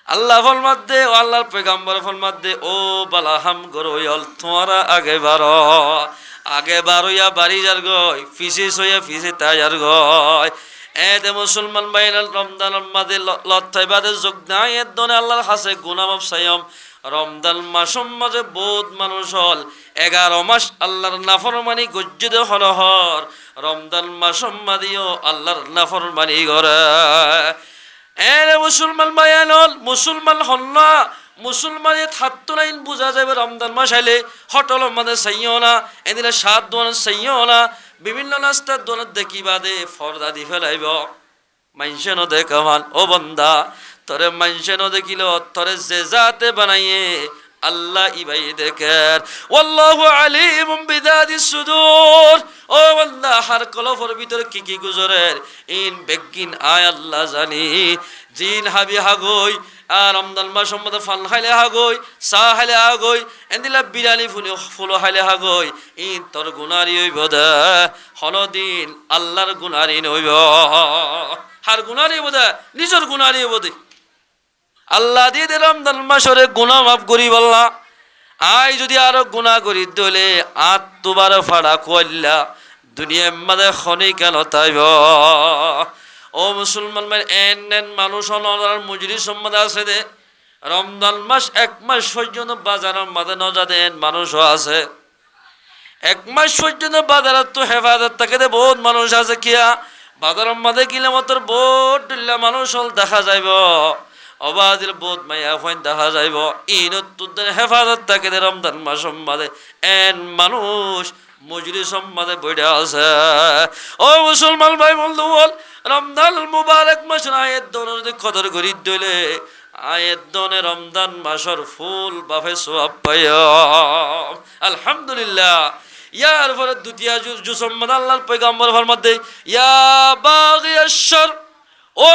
[SPEAKER 1] আল্লাহ ফলমাদ্দে ও আল্লাহর পয়গাম্বর ফলমাদ্দে ও বালাহাম গরয়ল তোমারা আগে বারোয়া বাড়ি যার গয় ফিসে সইয়া ফিসে তাই আর গয় এতে মুসলমান বাইনাল রমজানের মাঝে লত্থাইবাদে যোগ নাই এর দনে আল্লাহর হাসে গুনাহ মাফ সাইয়ম রমজান মাসের মাঝে বহুত মানুষ হল 11 মাস আল্লাহর নাফরমানি গজ্জিত হলহর রমজান মাসের মাঝেও আল্লাহর নাফরমানি করে এরে মুসলমান বায়ানল মুসলমান হল না মুসলমানের থাকতো নাইন বোঝা যাবে রমজান মাস আইলে হটল মানে চাইও না এদিনে সাত দোয়ান চাইও না বিভিন্ন নাস্তার দোয়ান দেখি বাদে ফর্দা দি ফেলাইব মাইনসে ন দেখা ভাল ও বন্দা তরে মাইনসে ন দেখিল তরে যে জাতে বানাইয়ে আল্লাহ ইবাই দেখেন ওয়াল্লাহু আলিমুম বিযাতিস সুদূর ও বান্দা হার কলফের ভিতরে কি কি গুজরের ইন বেগিন আয় আল্লাহ জানি জিন হাবি হাগই আর রমজান মাস সম্বন্ধে ফাল খাইলে হাগই চা খাইলে হাগই এদিলা বিরিয়ানি ফুলো খাইলে হাগই ইন তোর গুনারি হইব দে হলদিন আল্লাহর গুনারি নইব হার গুনারি হইব দে নিজের গুনারি হইব দে আল্লাহ দিয়ে দে রমজান মাসরে গুনাহ মাফ করি বললা আই যদি আরো গুনাহ করি দলে আত্মবার ফাড়া কইলা দুনিয়ার মাঝে খনি কেন তাইব ও মুসলমান ভাই এন মানুষ হলার মুজরি সম্বন্ধে আছে দে রমজান মাস এক মাস পর্যন্ত বাজারের মাঝে ন যাদের মানুষও আছে এক মাস পর্যন্ত বাজারের তো হেফাজত থাকে দে বহুত মানুষ আছে কিয়া বাজারের মাঝে গেলে মতর বহুত ডিল্লা মানুষ হল দেখা যাইব অবাদিল বহুত মাইয়া ফাইন দেখা যাইব ইনত তোদের হেফাজত থাকে দে রমজান মাস সম্বন্ধে এন মানুষ মজুরি সম্বন্ধে বইটা আছে ও মুসলমান ভাই বন্ধু বল রমজান মুবারক মাস আয়ের দনের কদর করি দইলে আয়ের দনে রমজান মাসের ফুল বাফে সওয়াব পায় আলহামদুলিল্লাহ ইয়ার পরে দ্বিতীয় জুসম্মদ আল্লাহর পয়গম্বর ফরমাত দেই ইয়া বাগিয়াশ শার ও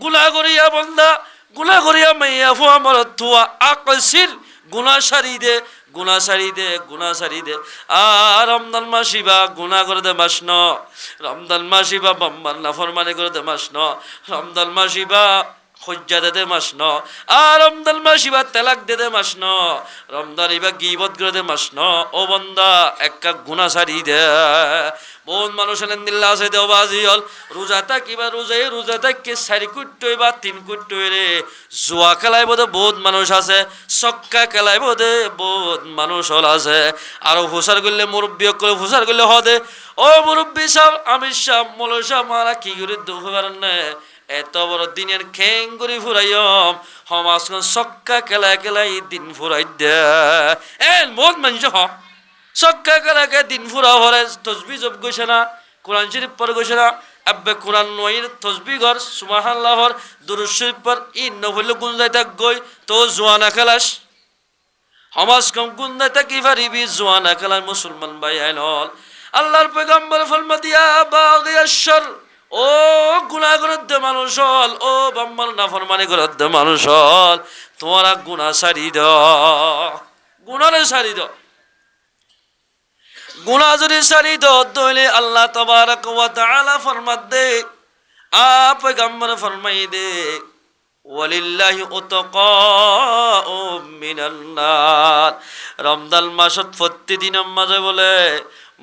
[SPEAKER 1] গুনাহ করিয়া বান্দা গুনাহ করিয়া মাইয়া ফু আমার তুয়া আকসির গুনাহ সারি দে গুনাহ সারি দে গুনাহ সারি দে আর রমজান মাসিবা গুনাহ করে দে মাস ন রমজান মাসিবা বাম্বার নাফরমানি করে দে মাস ন রমজান মাসিবা হজ্জা দে দে মাস ন আর রমজান মাসিবা তালাক দে দে মাস ন রমজান ইবা গীবত করে দে মাস ন ও বান্দা একটা গুনাহ সারি দে বহুত মানুষ আলহামদুলিল্লাহ আছে দেওবাজি হল রোজাটা কিবা রোজাটা কে 4 কুট্টই বা 3 কুট্টই রে জুয়া খেলায় বোধ বহুত মানুষ আছে চক্কা খেলায় বোধ বহুত মানুষ হল আছে আর হুসার করলে মুরব্বী করে হুসার করলে হদে ও মুরব্বী সাহেব আমির সাহেব মৌলভী সাহেব মারা কি করে দুঃখ পারেন না এত বড় দিনের খেং করে ফুরাইম সমাজখন চক্কা খেলাই দিন ফুরাই দে বহুত মানুষ হ চক্কা খেলাকে দিন ফুরা ভরে তসবি জব গৈছে না কোরআন শরীফ পর গৈছে না আব্বে কোরআন নইর তসবি ঘর সুবহানাল্লাহর দুরূদ শরীফ পর ই নফল গুনজাইতা গই তো জুয়ানা খেলাস সমাজ কম গুনজাইতা কি পারিবি জুয়ানা খেলার মুসলমান ভাই আইনল আল্লাহর পয়গম্বর ফরমা দিয়া বাগিয়াশ শার ও গুনাহ করে দে মানুষ হল ও বাম্মার নাফরমানি করে দে মানুষ হল তোমারা গুনাহ সারি দাও গুনাহরে সারি দাও গুনাহ যদি সারি দাও তাহলে আল্লাহ তাবারক ওয়া তাআলা ফরমাত দে পয়গম্বর ফরমাই দে ওয়ালিল্লাহি উতকাউ মিনান নার রমজান মাসত প্রতিদিন মাঝে বলে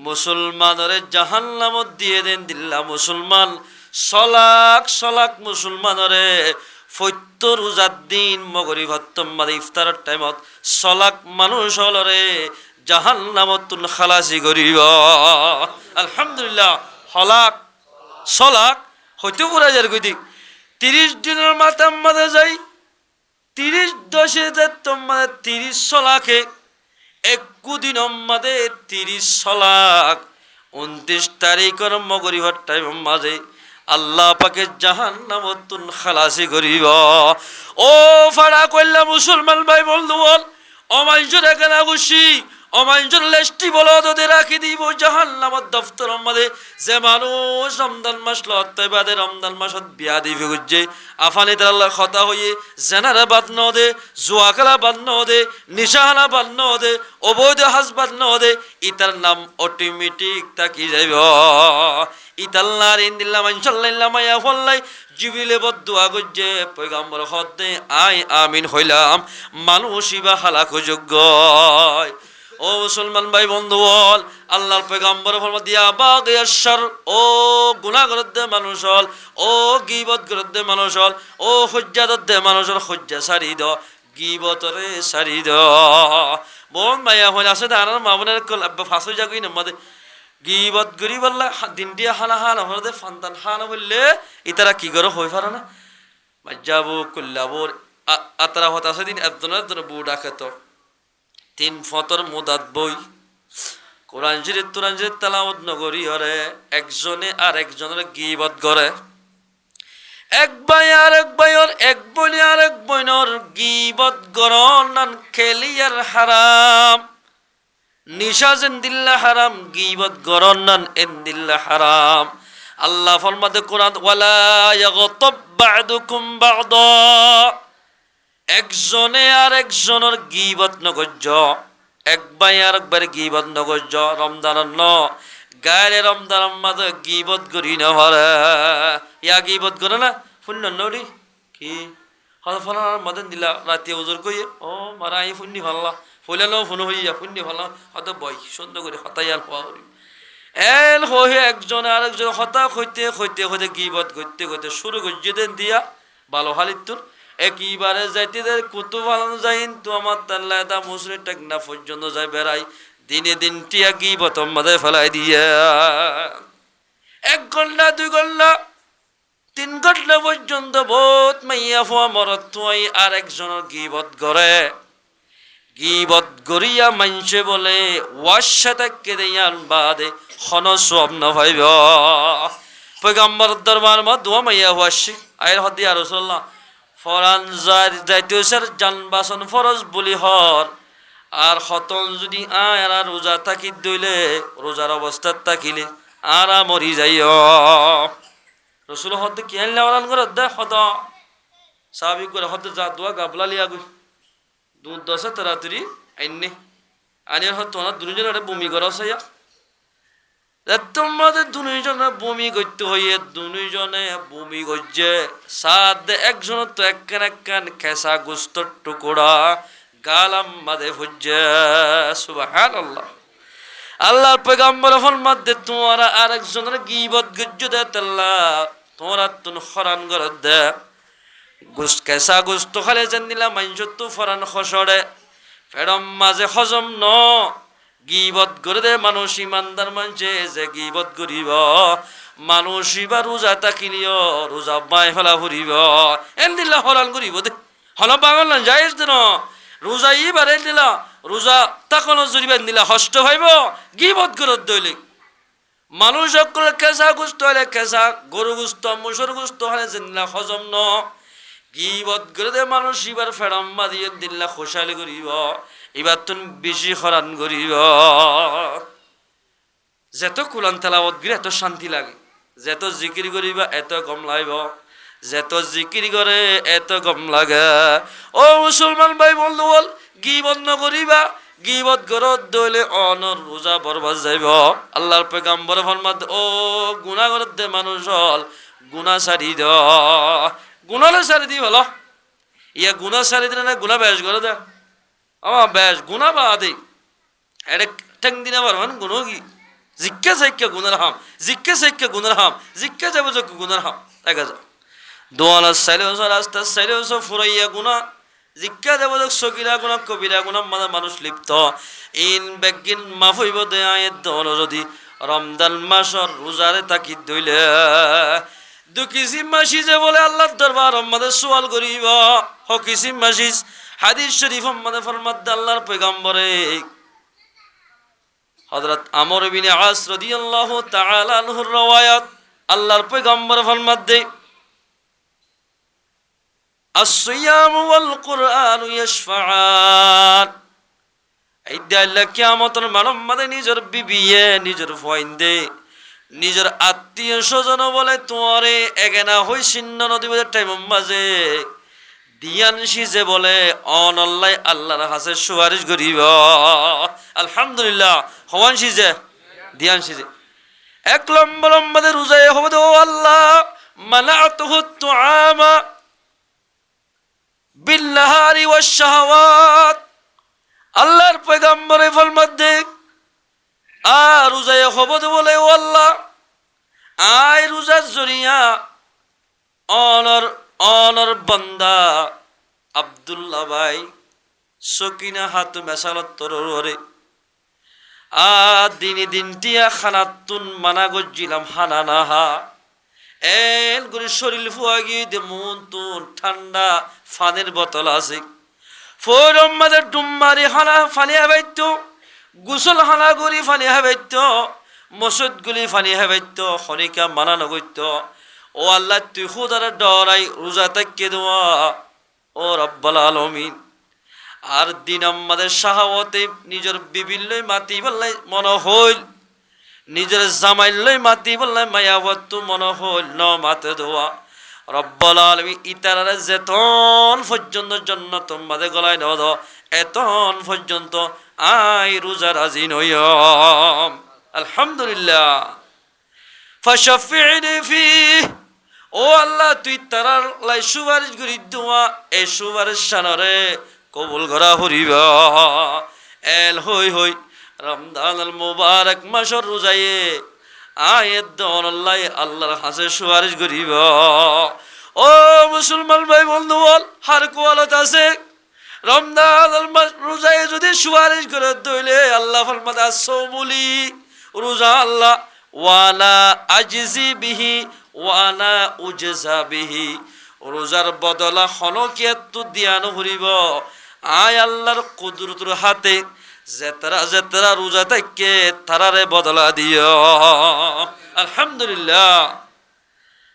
[SPEAKER 1] মুসলমানরে জাহান্নামত দিয়ে দেন দিল্লা মুসলমান সলাক মুসলমানরে ফৈত্য রোজার দিন মগরি ভাত্তম মাদে ইফতারের টাইমত সলাক মানুষ হলরে জাহান্নামতুন খালাসি করিব আলহামদুলিল্লাহ সলাক হইতে করা যার কইদি 30 দিনের মাথার মাঝে যাই 30 10 তোমাদের 30 সলাকে একদিন মাঝে 30 সলাক 29 তারিখের মগরিবার টাইম মাঝে আল্লাহ পাকে জাহান্নামতুন খালাসি করিব ও ফাড়া কইলা মুসলমান ভাই বন্ধু বল অমাইজুর এখানে খুশি অমাইজুর লেস্টি বলো তোদের রাখি দিব জাহান্নামের দফতর মধ্যে যে মানুষ রমজান মাস লতে বাদে রমজান মাসত বিয়া দিবি গুজে আফানি তার আল্লাহ কথা হয়ে জেনারা বাদ ন দে জুয়া খেলা বাদ ন দে নিশাহানা বাদ ন দে অবৈধ হাজ বাদ ন দে ইতার নাম অটোমেটিক তাকি যাইব ইতাল্লার ইন্দিল্লাহ মানসাল্লাহ মায়া ফল্লাই জিবিলে বদুয়া গুজে পয়গম্বর হদে আই আমিন হইলাম মানুষ ইবা হালাক যোগ্য ও মুসলমান ভাই বন্ধু বল আল্লাহর পয়গম্বর ফরমাত দিয়া বাগিয়াশ শার ও গুনাহ করতে মানুষ হল ও গীবত করতে মানুষ হল ও হুজ্জাত দে মানুষ হল হুজ্জা সারি দ গীবতরে সারি দ বোন মাইয়া হল আছে দানার মামুনের কল আব্বা ফাসু জাগুই নমদে গীবত করি বললা দিন দিয়া হানা হানা হরদে ফান্তান হানা বললে ইতারা কি করে হই পারে না মাজ্জাবু কুল্লাবুর আতরা হতা সেদিন একজনের বউ ডাকে তো 3 ফতর মুদাত বই কোরআন শরীফ তুরান শরীফ তেলাওয়াত নগরী হরে একজনে আর একজনের গীবত করে এক ভাই আর এক ভাইয়ের এক বোন আর এক বোনের গীবত গরনান খেলিয়ার হারাম নিশা জিন্দিল্লা হারাম গীবত গরনান ইন্দিল্লা হারাম আল্লাহ ফরমাতে কোরআন ওয়ালা ইয়াগতাব বা'দুকুম বা'দা একজনে আর একজনের গীবত নগজ্য এক ভাই আর এক ভাইয়ের গীবত নগজ্য রমজান ন গায়ে রমজান মাঝে গীবত করি না হরে ইয়া গীবত করে না পুণ্য নড়ি কি হল ফলার মদন দিলা রাতে ওজোর কইয়ে ও মারা আই পুণ্যি ভাল্লা ফলালো ফোন হইয়া পুণ্যি ভাল্লা হত বই সুন্দর করে হতাইয়ার হওয়া করি এল হয়ে একজন আর একজন হতা হইতে হইতে হইতে গীবত করতে করতে শুরু করছে দেন দিয়া ভালো হালিতুর একইবারে যাইতে কুতু ভালো যাইন তো আমার তাল্লা দা মুসরি টেকনা পর্যন্ত যাই বেড়াই দিনে দিন টিয়া গীবত মাঝে ফেলাই দিয়া 1 ঘন্টা 2 ঘন্টা 3 ঘন্টা পর্যন্ত বহুত মাইয়া ফোয়া মরত তুই আর একজনের গীবত করে গীবত গরিয়া মানছে বলে ওয়াশাতে কেদিয়ান বাদে খন সব না ভাইব পয়গম্বর দরবার মা দোয়া মাইয়া ওয়াশি আয়ের হদি আর রাসূলুল্লাহ ফরান যাইতেছার জানবাসন ফরজ বলি হর আর খতন যদি আর রোজা থাকি দইলে রোজার অবস্থা থাকিলে আর মরি যাইও রসুল হদ কি আনলে ওরান করে দে হদ সাহাবি করে হদ যা দোয়া গাবলা লিয়া গই দুধ দশে তাড়াতাড়ি আইনে আনিয়ার হদ তোমরা দুজনে বমি করো সাইয়া তোমাদের দুজনে বমি করতে হইয়ে দুজনে বমি করছে সাদ একজন তো একখান খেসা গুস্তর টুকুরা গালাম মাদে ভুজে সুবহানাল্লাহ আল্লাহর পয়গম্বর ফরমাতে তোমরা আরেকজনের গীবত গজ্জ দে তাল্লা তোমরা তুন খরান গর দে গুস কেসা গুস্ত খালে জানিলা মাইনজ তো ফরান খসড়ে ফেরম মাঝে হজম ন গীবত করে দে মানুষ ইমানদার মানছে যে গীবত করিব মানুষ ইবা রোজা তাকিলিও রোজা বাই ফেলা ফুরিব এন দিলা হরান করিব দে হল বাঙাল না যাইজ দিন রোজা ইবারে দিলা রোজা তখনও জরিবেন দিলা হষ্ট হইব গীবত করে দইলে মানুষ সকল কেঁচা গুস্ত হলে কেঁচা গরু গুস্ত মুসর গুস্ত হলে দিলা হজম ন গীবত করে দে মানুষ এবার ফেরাম্মা দিয়ে দিল্লা খোসালি করিব এবার তুমি বেশি হরান করিব যেত কুলান তেলাওয়াত গিয়ে এত শান্তি লাগে যেত জিকির করিবা এত কম লাগব যেত জিকির করে এত কম লাগে ও মুসলমান ভাই বন্ধু বল গীবত নকরিবা গীবত গরত দইলে অনর রোজা বরবাদ যাইব আল্লাহর পয়গম্বর ফরমাত ও গুনাহ করত দে মানুষ হল গুনাহ ছাড়ি দ গুনাহলে ছাড়ি দি ভালো ইয়া গুনাহ ছাড়ি দিলে না গুনাহ বেশ করে দে আমার বেশ গুনাহ বাদে এটা ঠেং দিনা পারবেন গুণ কি জিজ্ঞা সাইক্যা গুনার হাম জিজ্ঞা সাইক্যা গুনার হাম জিজ্ঞা যাব যে গুনার হাম দেখা যা দোয়ালা সাইলেও রাস্তা সাইলেও ফুরাইয়া গুনাহ জিজ্ঞা দেব সকিরা গুণা কবিরা গুণা মানে মানুষ লিপ্ত ইন বেগিন মাফ হইব দে আয়ের দল যদি রমজান মাসর রোজারে তাকি দইলে দুকিসিম মাসি যে বলে আল্লাহর দরবার আমাদের সওয়াল করিব হকিসিম মাসিস হাদিস শরীফ আমাদের ফরমাত আল্লাহর পয়গম্বরে হযরত আমর ইবনে আস রাদিয়াল্লাহু তাআলা আনহুর রওয়ায়াত আল্লাহর পয়গম্বর ফরমাত দেয় الصيام والقرآن يشفعان আল্লাহ কিয়ামতের মানব নিজের বিবিয়ে নিজের ফয়ন্দে নিজের আত্মীয় স্বজন বলে তোরে এগেনা হই সিন্ন নদী টাইম মাঝে দিয়ান সিজে বলে অন আল্লাহ আল্লাহর হাসে সুপারিশ করিব আলহামদুলিল্লাহ হওয়ান সিজে দিয়ান সিজে 1 নম্বর আমাদের রোজায় হবে ও আল্লাহ মানাতুহু তুআমা বিল্লাহারি ওয়াশ শাহাওয়াত আল্লাহর পয়গম্বরে ফরমাত দে আর রোজায় হবদ বলে ও আল্লাহ আয় রোজার জরিয়া অনর বান্দা আব্দুল্লাহ ভাই সকিনা হাত মেসালত তররে দিনে দিনটিয়া খানাতুন মানা গজ্জিলাম হানা নাহা এন করে শরীর ফুয়া গিয়ে দে মন তুন ঠান্ডা ফানের বোতল আছে ফোর আমাদের ডুম্মারি হানা ফানি হাবাইত গোসল হানা করি ফানি হাবাইত মসজিদ গুলি ফানি হাবাইত খনিকা মানানো করত ও আল্লাহ তুই খুদার ডরাই রোজা তাকে দেওয়া ও রব্বাল আলামিন আর দিন আমাদের শাহাওয়াতে নিজের বিবিল্লই মাতি বললাই মনে হইল নিজের জামাইল্লই মাতি বললাই মায়াবত মনে হইল ন মাতে দেওয়া রব্বাল আলামিন ইতারারে যেতন পর্যন্ত জান্নাত তোমাদের গলায় ন দ এতন পর্যন্ত আই রোজা রাজি নইম আলহামদুলিল্লাহ ফাশফিনি ফি ও আল্লাহ তুই তারার লাই সুপারিশ করি দোয়া এই সুপারিশ সানরে কবুল করা হরিবা এল হই হই রমজান আল মুবারক মাসর রোজায়ে আয়ের দন আল্লাহ আল্লাহর হাসে সুপারিশ করিবা ও মুসলমান ভাই বন্ধু বল হার কোয়ালত আছে রমজান আল মাস রোজায়ে যদি সুপারিশ করে দইলে আল্লাহ ফরমাদা সৌমুলি রোজা আল্লাহ ওয়ালা আজজি বিহি ওয়ানা উজজা বিহি রোজার বদলা হনকিয়াত দিয়ানো হরিব আয় আল্লাহর কুদরতের হাতে যেতারা রোজা থেকে তারারে বদলা দিও আলহামদুলিল্লাহ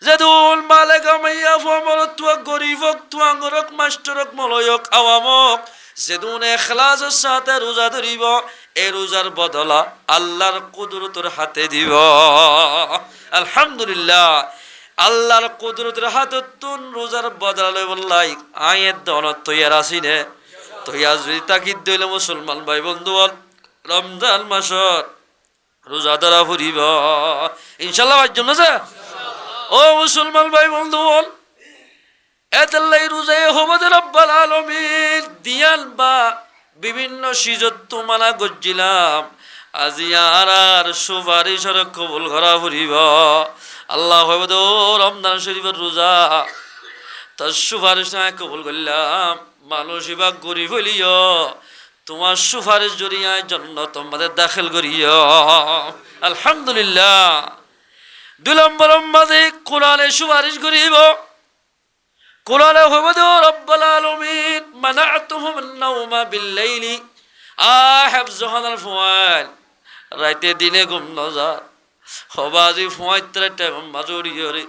[SPEAKER 1] যেদুল মালিক মাইয়া ফমর তুয়া গরিবক তুয়া গরক মাস্টরক মলয়ক আওয়ামক যেদুন ইখলাসের সাথে রোজা ধরিব এই রোজার বদলা আল্লাহর কুদরতের হাতে দিব আলহামদুলিল্লাহ আল্লাহর কুদরতের হাতে তুন রোজার বদলা বললাই আয়ের দন তৈয়ার আসিনে তৈয়ার যদি তাকিদ দিলে মুসলমান ভাই বন্ধু রমজান মাসর রোজা ধরা ফুরিব ইনশাল্লাহ ভাই জন্য ও মুসলমান ভাই বন্ধু বল এতাল্লাই রোজায় হবদে রব্বাল আলামিন দিয়াল বা বিভিন্ন সিজত মানা গজ্জিলাম আজি আর সুপারিশর কবুল করা ফুরিব আল্লাহ হবদ রমজান শরীফের রোজা তার সুপারিশ না কবুল করলাম মানুষ এবার গরিব হইলিও তোমার সুপারিশ জড়িয়ায় জন্য তোমাদের দাখিল করিও আলহামদুলিল্লাহ 2 নম্বর মাঝে কোরআনে সুপারিশ করিব কোরআনে হবদ রব্বাল আলামিন মানাতুহুম আন-নাওমা বিল-লাইলি হিফযুহাল ফুয়াল রাতে দিনে ঘুম না যা হবাজি ফুয়াইত্রে টাইম মাজুরিয়রে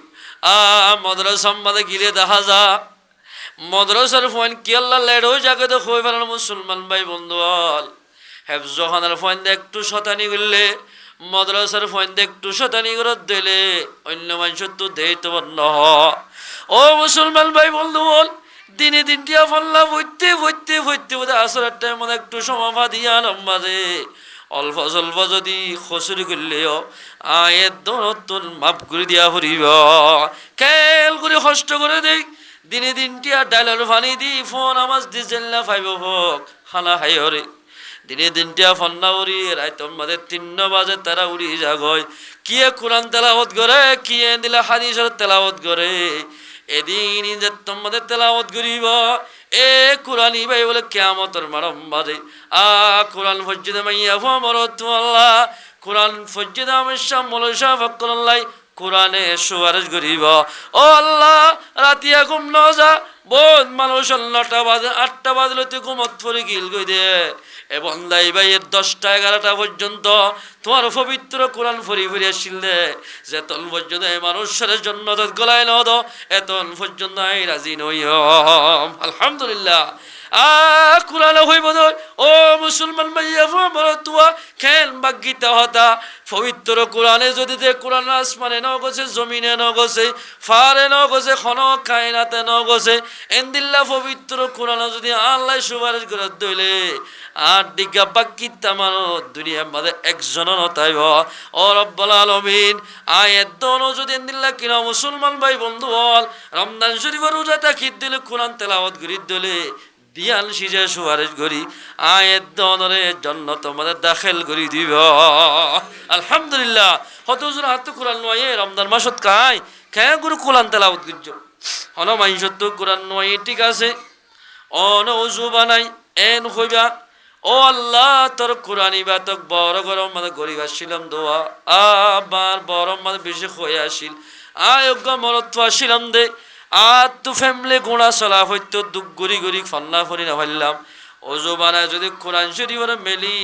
[SPEAKER 1] মাদ্রাসার মাঝে গিলে দেখা যা মাদ্রাসার ফুয়ান কি আল্লাহ লেড়ো জায়গা তো হই ফেলার মুসলমান ভাই বন্ধু হিফযুহাল ফুয়ান একটু শতানি করলে মাদ্রাসার ফুয়ান একটু শতানি করে দিলে অন্য মানুষ তো দেই তো বন্ধ ও মুসলমান ভাই বন্ধু বল দিনে দিনটিয়া ফল্লা বইতে বইতে বইতে বইতে আসরের টাইম একটু সমাভা দিয়া লম্বাজে অল্প স্বল্প যদি খসুরি করলেও আয়ের দনতুন মাফ করে দিয়া ফুরিব খেল করে কষ্ট করে দেই দিনে দিনটিয়া ডাইলার ফানি দি ফোন আমাজ দি জেল্লা ফাইব হোক খানা খাই হরে দিনে দিনটিয়া ফন্না উড়ি রাইতম মাঝে 3 বাজে তারা উড়ি যাগয় কিয়ে কোরআন তেলাওয়াত করে কিয়ে দিলা হাদিসের তেলাওয়াত করে এদিন যে তোমাদের তেলাওয়াত করিব এ কোরআনই ভাই বলে কিয়ামতের মারম বাজে কোরআন ফজ্জিদে মাইয়া ফমরত আল্লাহ কোরআন ফজ্জিদে আমশা মলশা ফকরাল্লাহ কোরআনে সুপারিশ করিব ও আল্লাহ রাতিয়া ঘুম ন যা বহুত মানুষ 9টা বাজে 8টা বাজলে তুই ঘুমত পড়ে গিল গই দে এ বন্দাই ভাইয়ের 10টা 11টা পর্যন্ত তোমার পবিত্র কোরআন ফরি ফরি আসছিল দে যেতন পর্যন্ত এই মানুষের জন্য গলায় ন দ এতন পর্যন্ত আই রাজি নই আলহামদুলিল্লাহ কোরআন হইব ও মুসলমান ভাইয়া তুয়া খেল বাগিতা হতা পবিত্র কোরআনে যদি যে কোরআন আসমানে ন গছে জমিনে ন গছে ফারে ন গছে খন কায়নাতে ন গছে এন্দিল্লা পবিত্র কোরআন যদি আল্লাহ সুপারিশ করে দইলে আর দিগা বাগিতা মানো দুনিয়ার মাঝে একজন নতাইব ও রব্বুল আলামিন আয়াত দন যদি এন্দিল্লা কিনা মুসলমান ভাই বন্ধু বল রমজান শরীফের রোজা তাকিদ দিলে কোরআন তেলাওয়াত করি দিলে দিয়াল সিজে সুপারিশ করি আয়ের দনরে জন্য তোমাদের দাখিল করি দিব আলহামদুলিল্লাহ হতজুর হাত কোরআন নয় রমজান মাসত খায় খেয়ে গুরু কোরআন তেলাওয়াত করছো হন মাইসত কোরআন নয় ঠিক আছে অন উজু বানাই এন হইবা ও আল্লাহ তোর কোরআনি বাতক বড় গরম মানে গরিব আসছিলাম দোয়া আবার বরম মানে বেশি হয়ে আসিল আয়োগ্য মরত্ব আসিলাম দে আর তু ফ্যামিলি গোড়া চলা হইতো দুঃখ গড়ি গড়ি ফন্না ফরি না ভাবলাম অজু বানায় যদি কোরআন শরীফের মেলি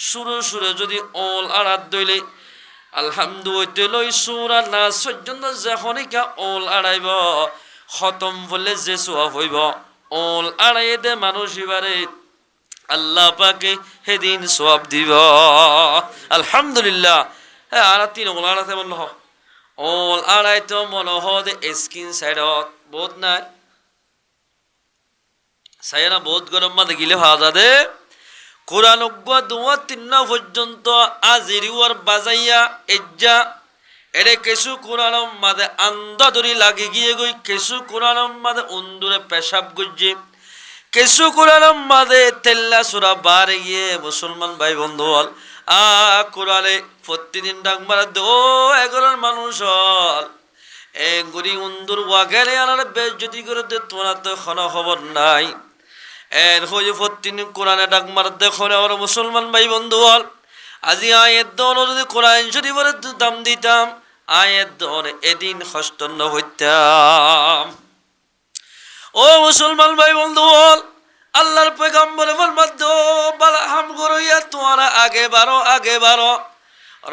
[SPEAKER 1] সুরে সুরে যদি অল আড়াত দইলে আলহামদুলিল্লাহ সূরা নাস পর্যন্ত যখনইকা অল আড়াইব খতম বলে যে সওয়াব হইব অল আড়াই দে মানুষ এবারে আল্লাহ পাকে সেদিন সওয়াব দিব আলহামদুলিল্লাহ। হ্যাঁ আর তিন অল আড়াতে বলল অল আড়াই তো মনে হদে স্কিন সাইডত বহুত নাই সাইরা বহুত গরম মাঝে গিলে ভাজা দে কোরআন দোয়া তিন পর্যন্ত আজিরিওয়ার বাজাইয়া এজ্জা এরে কেসু কোরআন মাদে আন্দা ধরি লাগি গিয়ে গই কেসু কোরআন মাদে উন্দুরে পেশাব গুজে কেসু কোরআন মাদে তেল্লা সুরা বারে গিয়ে মুসলমান ভাই বন্ধু হল কোরআনে প্রতিদিন ডাক মারা দে ও এগোর মানুষ হল এ গুড়ি উন্দুর ওয়াগেলে আনার বেশ যদি করে দে তোমরা তো কোনো খবর নাই এর হয়ে প্রতিদিন কোরআনে ডাক মার দেখো আমার মুসলমান ভাই বন্ধু হল আজি আয়ের দন যদি কোরআন শরীফের দাম দিতাম আয়ের দন এদিন হস্তন্ন হইতাম। ও মুসলমান ভাই বন্ধু হল আল্লাহর পয়গম্বর ফরমাত বালা হাম গরইয়া তোরা আগে বারো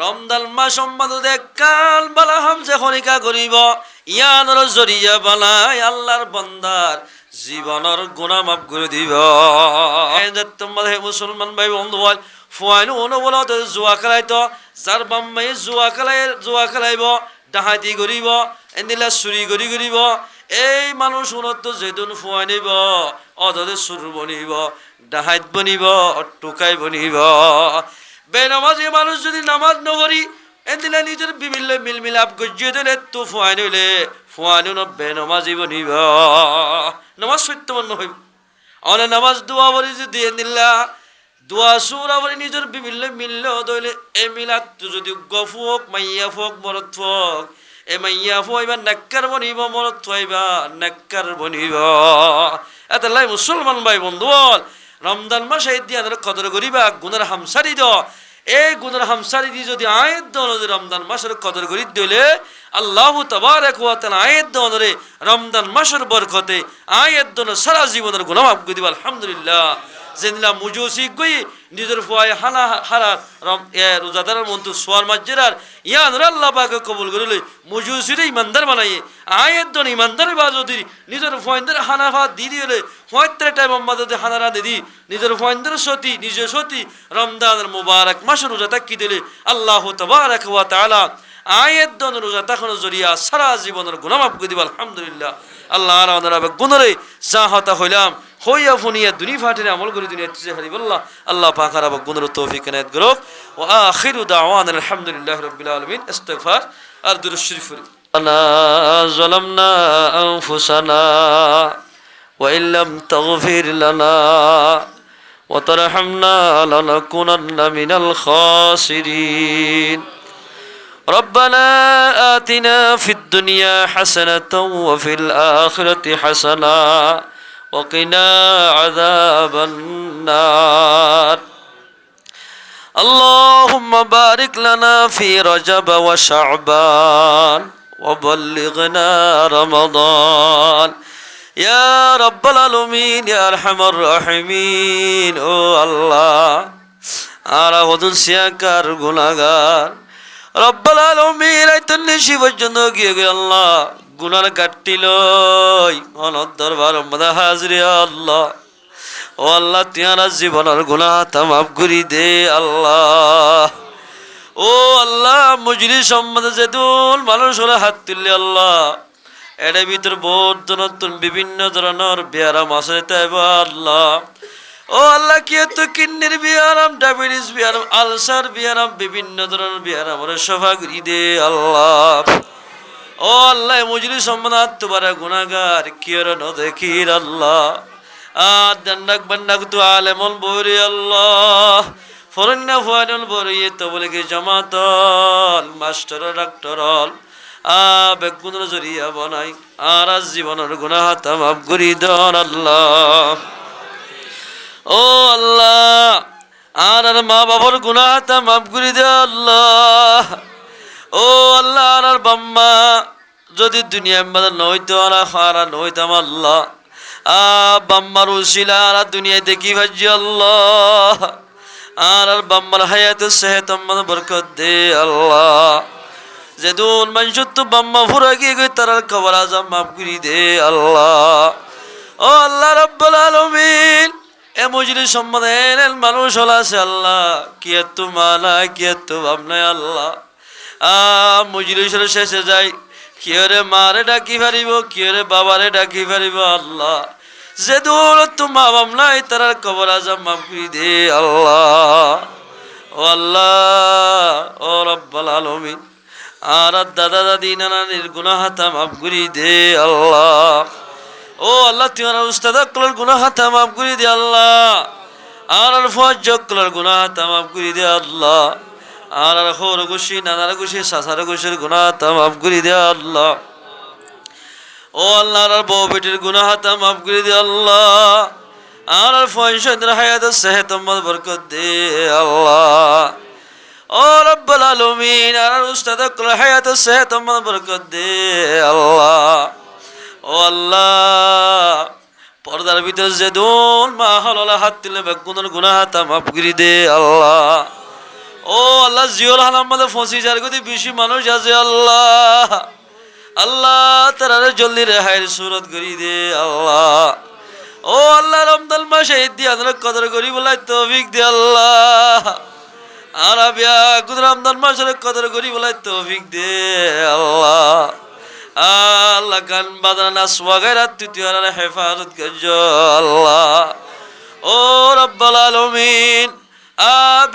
[SPEAKER 1] রমজান মাস সম্বন্ধে কাল বালা হাম যে খনিকা করিব ইয়ানোর জরিয়া বানাই আল্লাহর বান্দার জীবনের গুনাহ মাফ করে দিব। তোমাদের মুসলমান ভাই বন্ধু হল ফুয়াইন অনুবল জুয়া খেলাইতো যার বাম্মাই জুয়া খেলাইব ডাহাতি করিব এনিলা চুরি করিব এই মানুষ উন্নত যেদিন ফুয়াই নিব অধে চুর বনিব ডাহাত বনিব টুকাই বনিব বেনামাজি মানুষ যদি নামাজ নকরি এদিনা নিজের বিভিন্ন মিলমিলাপ গজিয়ে দিলে তো ফুয়াই নইলে ফুয়াই নো বেনামাজি বনিব নামাজ সত্যবন্ন হইব অনে নামাজ দোয়া বলি যদি এনিলা দোয়া সুর আবার নিজের বিভিন্ন মিলল দইলে এ মিলাদ যদি গফু হোক মাইয়া হোক মরত হোক এ মাইয়া ফুয়াইবা নেককার বনিব মরত ফুয়াইবা নেককার বনিব। এত লাই মুসলমান ভাই বন্ধু রমজান মাসে দিয়া কদর করিবা গুনার হামসারি দ এই গুনার হামসারি দি যদি আয়াত দন রমজান মাসের কদর করি দিলে আল্লাহ তাবারক ওয়া তাআলা আয়াত দনরে রমজান মাসের বরকতে আয়াত দন সারা জীবনের গুনাহ মাফ করে দিবা আলহামদুলিল্লাহ। যেদিনা মুজুসি গই নিজের ফুয়াই হানা হারা রোজাদারের মন্তু সোয়ার মাজেরার ইয়ান আল্লাহ পাকে কবুল করিলে মুজুসিরে ইমানদার বানাইয়ে আয়ের দন ইমানদার বা যদি নিজের ফুয়াইন্দের হানা ফা দি দিলে ফুয়াইত্রে টাইম আমাদের হানারা দিদি নিজের ফুয়াইন্দের সতী নিজের সতী রমজানের মুবারক মাসের রোজা তাকি দিলে আল্লাহ তাবারক ওয়া তাআলা আয়ের দন রোজা তখন জরিয়া সারা জীবনের গুনাহ মাফ করে দিবা আলহামদুলিল্লাহ। আল্লাহ আমাদের গুণরে যা হতা হইলাম হইয়া ফোনিয়া দুনি ফাটিনে আমল করে দুনিয়া তুজে হারিবাল্লাহ আল্লাহ পাক আর গুণর তৌফিক এনায়েত করুক ওয়া আখিরু দাওয়ানা আলহামদুলিল্লাহি রাব্বিল আলামিন ইস্তিগফার আর দুরূদ শরীফ আনা যালামনা আনফুসানা ওয়া ইল্লাম তাগফির লানা ওয়া তারহামনা লানাকুনান্না মিনাল খাসিরিন। ربنا آتنا في الدنيا حسنة وفي الآخرة حسنة وقنا عذاب النار. اللهم بارك لنا في رجب وشعبان وبلغنا رمضان يا رب العالمين يا أرحم الراحمين. ও আল্লাহ আরা হদুন সিয়াকার গুনাহগার রব্বুল আলামিন আইতন নিশি পর্যন্ত গিয়ে গিয়ে আল্লাহ গুনার কাটিলই অনর দরবার মধ্যে হাজিরে আল্লাহ ও আল্লাহতিয়ারা জীবনের গুনাহ মাফ করে দে আল্লাহ। ও আল্লাহ মজলিস সম্বন্ধে যেদুল মানুষ হলে হাত তুললে আল্লাহ এর ভিতর বহুত নতুন বিভিন্ন ধরনের ব্যায়াম আছে তাই আল্লাহ। ও আল্লাহ কি তো কিডনির ব্যায়াম ডায়াবেটিস ব্যায়াম আলসার ব্যায়াম বিভিন্ন ধরনের ব্যায়াম আমরা সফা করি দে আল্লাহ। ও আল্লাহ মজলিস সম্বন্ধে তোমারা গুনাহগার কিয়র ন দেখির আল্লাহ আর দন্ডক বন্ডক তো আলেমল বরি আল্লাহ ফরন্না ফানল বরি তো বলে কি জামাতল মাস্টার ডাক্তার বেগুনের জরিয়া বনাই আর জীবনের গুনাহ মাফ করি দেন আল্লাহ। ও আল্লাহ আর মা বাবার গুনাহ মাফ করে দে আল্লাহ। ও আল্লাহ আর বাম্মা যদি দুনিয়ার মধ্যে নইতো আর খারা নইতাম আল্লাহ বাম্মার উসিলা আর দুনিয়ায় দেখি ভাজি আল্লাহ আর বাম্মার হায়াতে সেহেত বরকত দে আল্লাহ যেদুন মানুষ তো বাম্মা ফুরা গিয়ে গই তার খবর আজম মাফ করি দে আল্লাহ ও আল্লাহ রাব্বুল আলামিন এ মজলিস সম্মানের মানুষ হল আছে আল্লাহ কি এত মানা কি এত ভাবনা আল্লাহ মজলিসের শেষে যাই কিয়রে মারে ডাকি পারিব কিয়রে বাবারে ডাকি পারিব আল্লাহ যে দূর তো মা বাপ নাই তার কবর আজম মাফ করি দে আল্লাহ ও আল্লাহ ও রব্বুল আলামিন আর দাদা দাদি নানা গুনাহ হাতা মাফ করি দে আল্লাহ ও আল্লাহ তোমার উস্তাদ কলার গুনাহ হাতা মাফ করি দে আল্লাহ আর ফজ কলার গুনাহ হাতা মাফ করি দে আল্লাহ আর হোর গুছি নানার গুছি সাসার গুছির গুনাহ হাতা মাফ করি দে আল্লাহ ও আল্লাহ আর বউ বেটির গুনাহ হাতা মাফ করে দে আল্লাহ আর ফয়সাদের হায়াত সেহত বরকত দে আল্লাহ ও রব্বুল আলামিন আর উস্তাদ কল হায়াত সেহত বরকত দে আল্লাহ ও আল্লাহ পর্দার ভিতর যে দুন মা হল হাত তুলে বেগুনের গুনাহ হাতা মাফ করে দে আল্লাহ ও আল্লাহ জিওল হানাম্মাদের ফসি যার গতি বেশি মানুষ আছে আল্লাহ আল্লাহ তারা জলদি রেহাইয়ের সুরত করি দে আল্লাহ ও আল্লাহ রমজান মাসে ঈদ দিয়ে আদালত কদর করি বলাই তৌফিক দে আল্লাহ আর আবিয়া কুদ রমজান মাসের কদর করি বলাই তৌফিক দে আল্লাহ আল্লাহ গান বাজানা নাচ ওয়াগাইরাত তুই আর হেফাজত করজ আল্লাহ ও রব্বুল আলামিন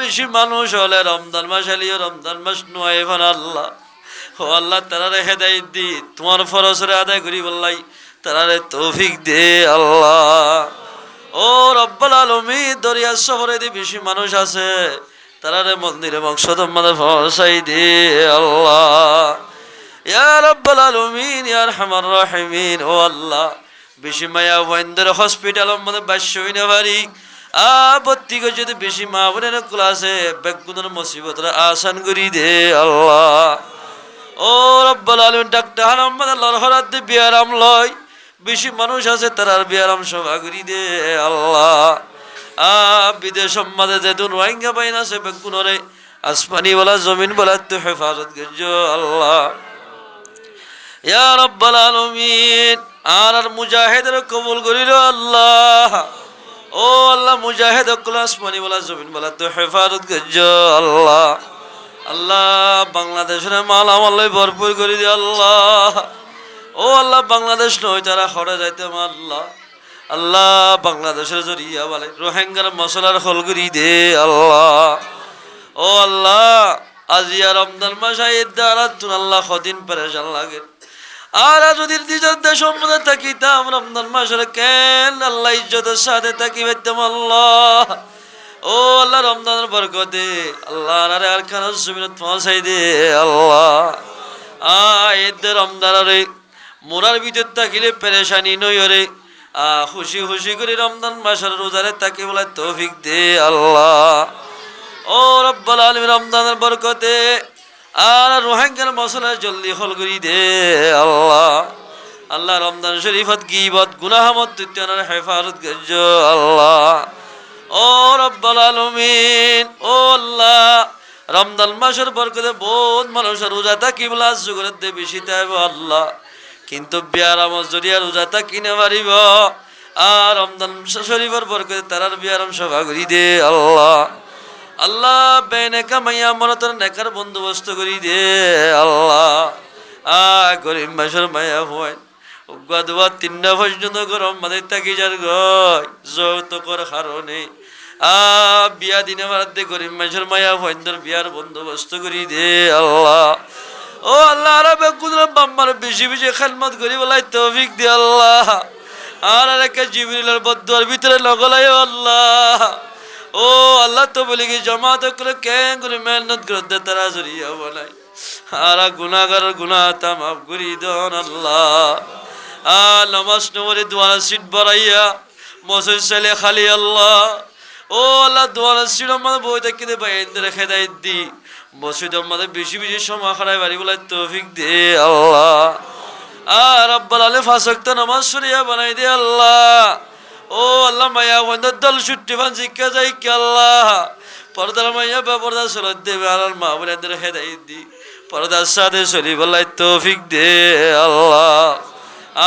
[SPEAKER 1] বেশি মানুষ হলে রমজান মাস আলিও রমজান মাস নয় এখন আল্লাহ ও আল্লাহ তারারে হেদায়েত দি তোমার ফরজরে আদায় করি বললাই তারারে তৌফিক দে আল্লাহ ও রব্বুল আলামিন দরিয়া শহরে দি বেশি মানুষ আছে তারারে মন্দিরে মকসদ আমাদের পৌঁছাই দে আল্লাহ ইয়া রব্বুল আলামিন ইয়া আরহামার রাহিমিন ও আল্লাহ বেশি মায়া ওয়াইন্দের হসপিটাল আমাদের বাস্য হইনা পারি ভর্তি করে যদি বেশি মা বোনের ক্লাসে বেগুনের মুসিবতরা আসান করি দে আল্লাহ ও রব্বুল আলামিন ডাক্তার আমাদের লরহরাত দি বিয়ারাম লয় বেশি মানুষ আছে তারার বিয়ারাম সভা করি দে আল্লাহ বিদেশ সম্মাদে যেদিন রোহিঙ্গা বাইন আছে বেগুনরে আসমানি বলা জমিন বলা তো হেফাজত করছ আল্লাহ ইয়া রব্বুল আলামিন আর মুজাহিদের কবুল করিল আল্লাহ ও আল্লাহ মুজাহিদ আসমানি বলা জমিন বলা তো হেফাজত করছ আল্লাহ আল্লাহ বাংলাদেশের মাল আমাল্লাই ভরপুর করে দিয়ে আল্লাহ ও আল্লাহ বাংলাদেশ নয় তারা খড়ে যাইতে আল্লাহ আল্লাহ বাংলাদেশের জরিয়া বলে রোহিঙ্গার মশলার হল করি দে আল্লাহ ও আল্লাহ আজিয়া রমজান মাসে ঈদ দ্বারা তুন আল্লাহ কদিন পেরেশান লাগে আর যদি নিজের দেশ মধ্যে থাকিতাম রমজান মাসের কেন আল্লাহ ইজ্জতের সাথে থাকি পাইতাম আল্লাহ ও আল্লাহ রমজানের বরকতে আল্লাহ আরে আর খান জমিনত পৌঁছাই দে আল্লাহ ঈদ রমজান রে মোরার ভিতর থাকিলে পেরেশানি নই রে খুশি খুশি করে রমজান মাসের রোজারে তাকে বলে তৌফিক দে আল্লাহ ও রব্বুল আলামিন রমজানের বরকতে আর রোহিঙ্গার মশলা জলদি হল করি দে আল্লাহ আল্লাহ রমজান শরীফত গীবত গুনাহমত তুই হেফাজত করছ আল্লাহ ও রব্বুল আলামিন ও আল্লাহ রমজান মাসের বরকতে বহুত মানুষের রোজা থাকি বলা জুগরের দে বেশি তাইব আল্লাহ কিন্তু বিয়ারাম জরিয়া রোজা থাকি না পারিব আর রমজান শরীফের বরকতে তারার বিয়ারাম সভা করি দে আল্লাহ আল্লাহ বেনেকা মাইয়া মনতর নেকার বন্দোবস্ত করি দে আল্লাহ গরিব মাসের মায়া হয় উগা দুয়া তিনটা পর্যন্ত গরম মাদের থাকি যার গয় যৌতুকর কারণে বিয়া দিনে মারাতে গরিব মাসের মায়া ভয়ন্দর বিয়ার বন্দোবস্ত করি দে আল্লাহ ও আল্লাহ আর বেগুনের বাম্মার বেশি বেশি খেদমত করি বলাই তৌফিক দে আল্লাহ আর একটা জিবরিলের বদুয়ার ভিতরে লগলাই আল্লাহ ও আল্লাহ তো বলি কি জমাত করে কেন করে মেহনত করতে তারা জরিয়া বলাই আর গুনাহগার গুনাহ তা মাফ করি দেন আল্লাহ নামাজ নবরে দোয়ার সিট বাড়াইয়া মসজিদ ছেলে খালি আল্লাহ ও আল্লাহ দোয়ার সিট আমাদের বই থাকি দে বাইন্দ্রে হেদায়েত দি মসজিদ আমাদের বেশি বেশি সময় খারাই বাড়ি বলাই তৌফিক দে আল্লাহ আর রব্বুল আলামিন ফাঁসক্ত নামাজ সরিয়া বানাই দে আল্লাহ। ও আল্লাহ মায়া বন্ধর দল ছুট্টি ফান শিক্ষা যাই কি আল্লাহ পর্দার মাইয়া বা পর্দা সরত দেবে আর মা বোনদের হেদায়েত দি পর্দার সাথে চলি বলাই তৌফিক দে আল্লাহ।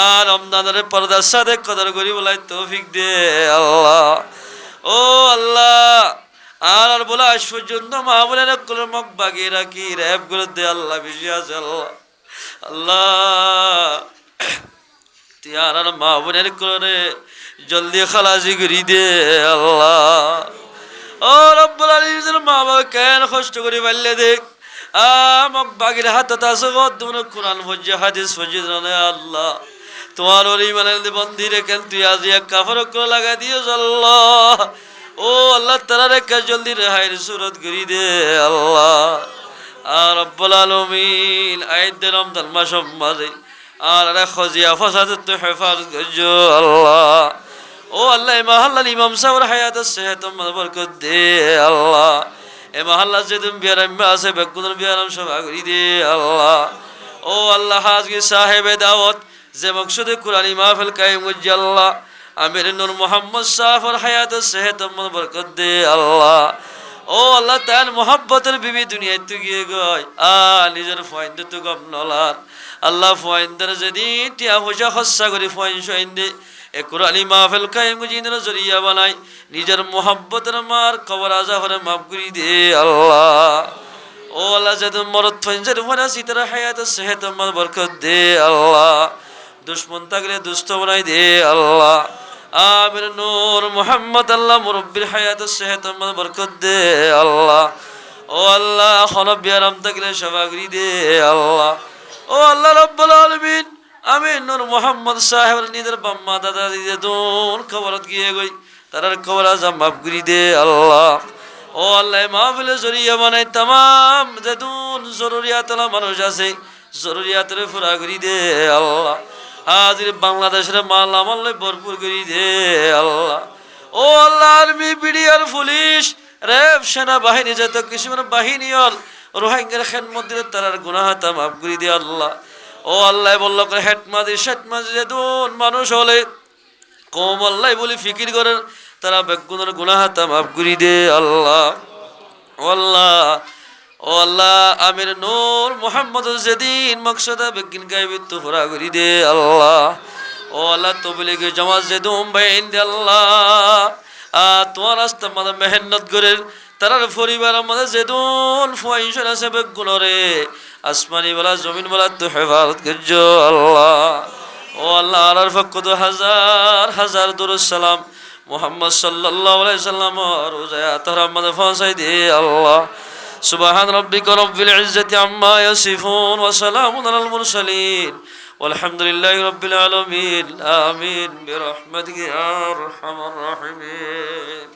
[SPEAKER 1] আর রমজানের পর্দার সাথে কদর করি বলাই তৌফিক দে আল্লাহ। ও আল্লাহ আর বলা আজ পর্যন্ত মা বোনের মুখ বাগিয়ে রাখি র্যাব করে দে আল্লাহ বেশি আছে আল্লাহ। আল্লাহ তুই আর মা বোনের করে জলদি খালাসি করি দে আল্লাহ। ও রব্বুল আলামিন মা বাবা কেন কষ্ট করে পারলে দেখ আমাক বাগির হাতে আছে তুমি কোরআন ফজ্জা হাদিস ফজিদ আল্লাহ তোমার ওর ইমানের বন্দি রেখেন তুই আজ এক কাফর করে লাগা দিয়েছ আল্লাহ। ও আল্লাহ তারা রেখা জলদি রেহাইয়ের সুরত করি দে আল্লাহ। আর রব্বুল আলামিন আইদ রমজান মাস মাঝে আর খজিয়া ফসাদত তো হেফাজত করছো আল্লাহ। ও আল্লাহ এ মহল্লার ইমাম সাহেবের হায়াত সেহত বরকত দে আল্লাহ। এ মহল্লা যে তুমি বিয়ারাম আছে বেগুনের বিয়ারাম সভা করি দে আল্লাহ। ও আল্লাহ হাজগি সাহেবে দাওয়াত যে মকসুদে কুরআনি মাহফিল কায়েম করছে আল্লাহ আমির নূর মোহাম্মদ সাহেবের হায়াত সেহত বরকত দে আল্লাহ। ও আল্লাহ তার মোহাব্বতের বিবি দুনিয়ায় তু গিয়ে গয় নিজের ফয়েন্দ তু গম নলার আল্লাহ ফয়েন্দের যেদিন টিয়া পয়সা খরচা করে ফয়েন সয়েন দে এ কুরআনি মাহফিল কায়েম জিনের জরিয়া বানাই নিজের মোহাব্বতের মার কবর আযাবের মাফ করি দে আল্লাহ। ও আল্লাহ যেদিন মরদ ফয়েন্দের ভরা সিতার হায়াত সেহত বরকত দে আল্লাহ। দুশ্মন থাকলে দুষ্ট বানাই দে আল্লাহ। আমির নূর মোহাম্মদ আল্লাহ মুরব্বির হায়াত সেহত বরকত দে আল্লাহ। ও আল্লাহ খনব বিয়ারাম থাকলে সবাগরি দে আল্লাহ। ও আল্লাহ রব্বুল আলামিন আমির নূর মোহাম্মদ সাহেবের নিজের বাম্মা দাদা দিদে দোন খবরত গিয়ে গই তারার খবর আজম মাফ করি দে আল্লাহ। ও আল্লাহ মাহফিলে জরিয়া বানাই তাম যেদুন জরুরিয়াতলা মানুষ আছে জরুরিয়াতের পুরা করি দে আল্লাহ। হাজির বাংলাদেশের মাল আমল ভরপুর করি দে আল্লাহ। ও আল্লাহ আর্মি বিডিআর পুলিশ র্যাব সেনাবাহিনী যত কিসিমের বাহিনী হল রোহিঙ্গার খেদমত দিলে তারার গুনাহ তা মাফ করে দে আল্লাহ। ও আল্লাহ বলল করে হেটমাদি শেটমাদি যেদুন মানুষ হলে কম আল্লাহ বলি ফিকির করেন তারা বেগুনের গুনাহ তা মাফ করে দে আল্লাহ। ও আল্লাহ ও আল্লাহ আমির নূর মোহাম্মদ যেদিন মকসদা বেগিন গাইবে তো পুরা করি দে আল্লাহ। ও আল্লাহ তবলিগে জামাত যেদুম বাইন দে আল্লাহ। তোমার রাস্তা মাঝে মেহনত করে তারার পরিবার আমাদের যেদুন ফুয়াইশন আছে বেগুনরে আসমানি বলা জমিন বলা তো হেফাজত করছো আল্লাহ। ও আল্লাহ আর পক্ষ তো হাজার হাজার দুরুদ সালাম মুহাম্মদ সাল্লাল্লাহু আলাইহি সাল্লাম রোজায় তারা আমাদের পৌঁছাই দে আল্লাহ। সুবহান রাব্বিকা রাব্বিল ইজ্জাতি আম্মা ইয়াসিফুন ওয়া সালামুন আলাল মুরসালিন ওয়ালহামদুলিল্লাহি রাব্বিল আলামিন আমিন বিরহমাতিকা ইয়া আরহামার রাহিমিন।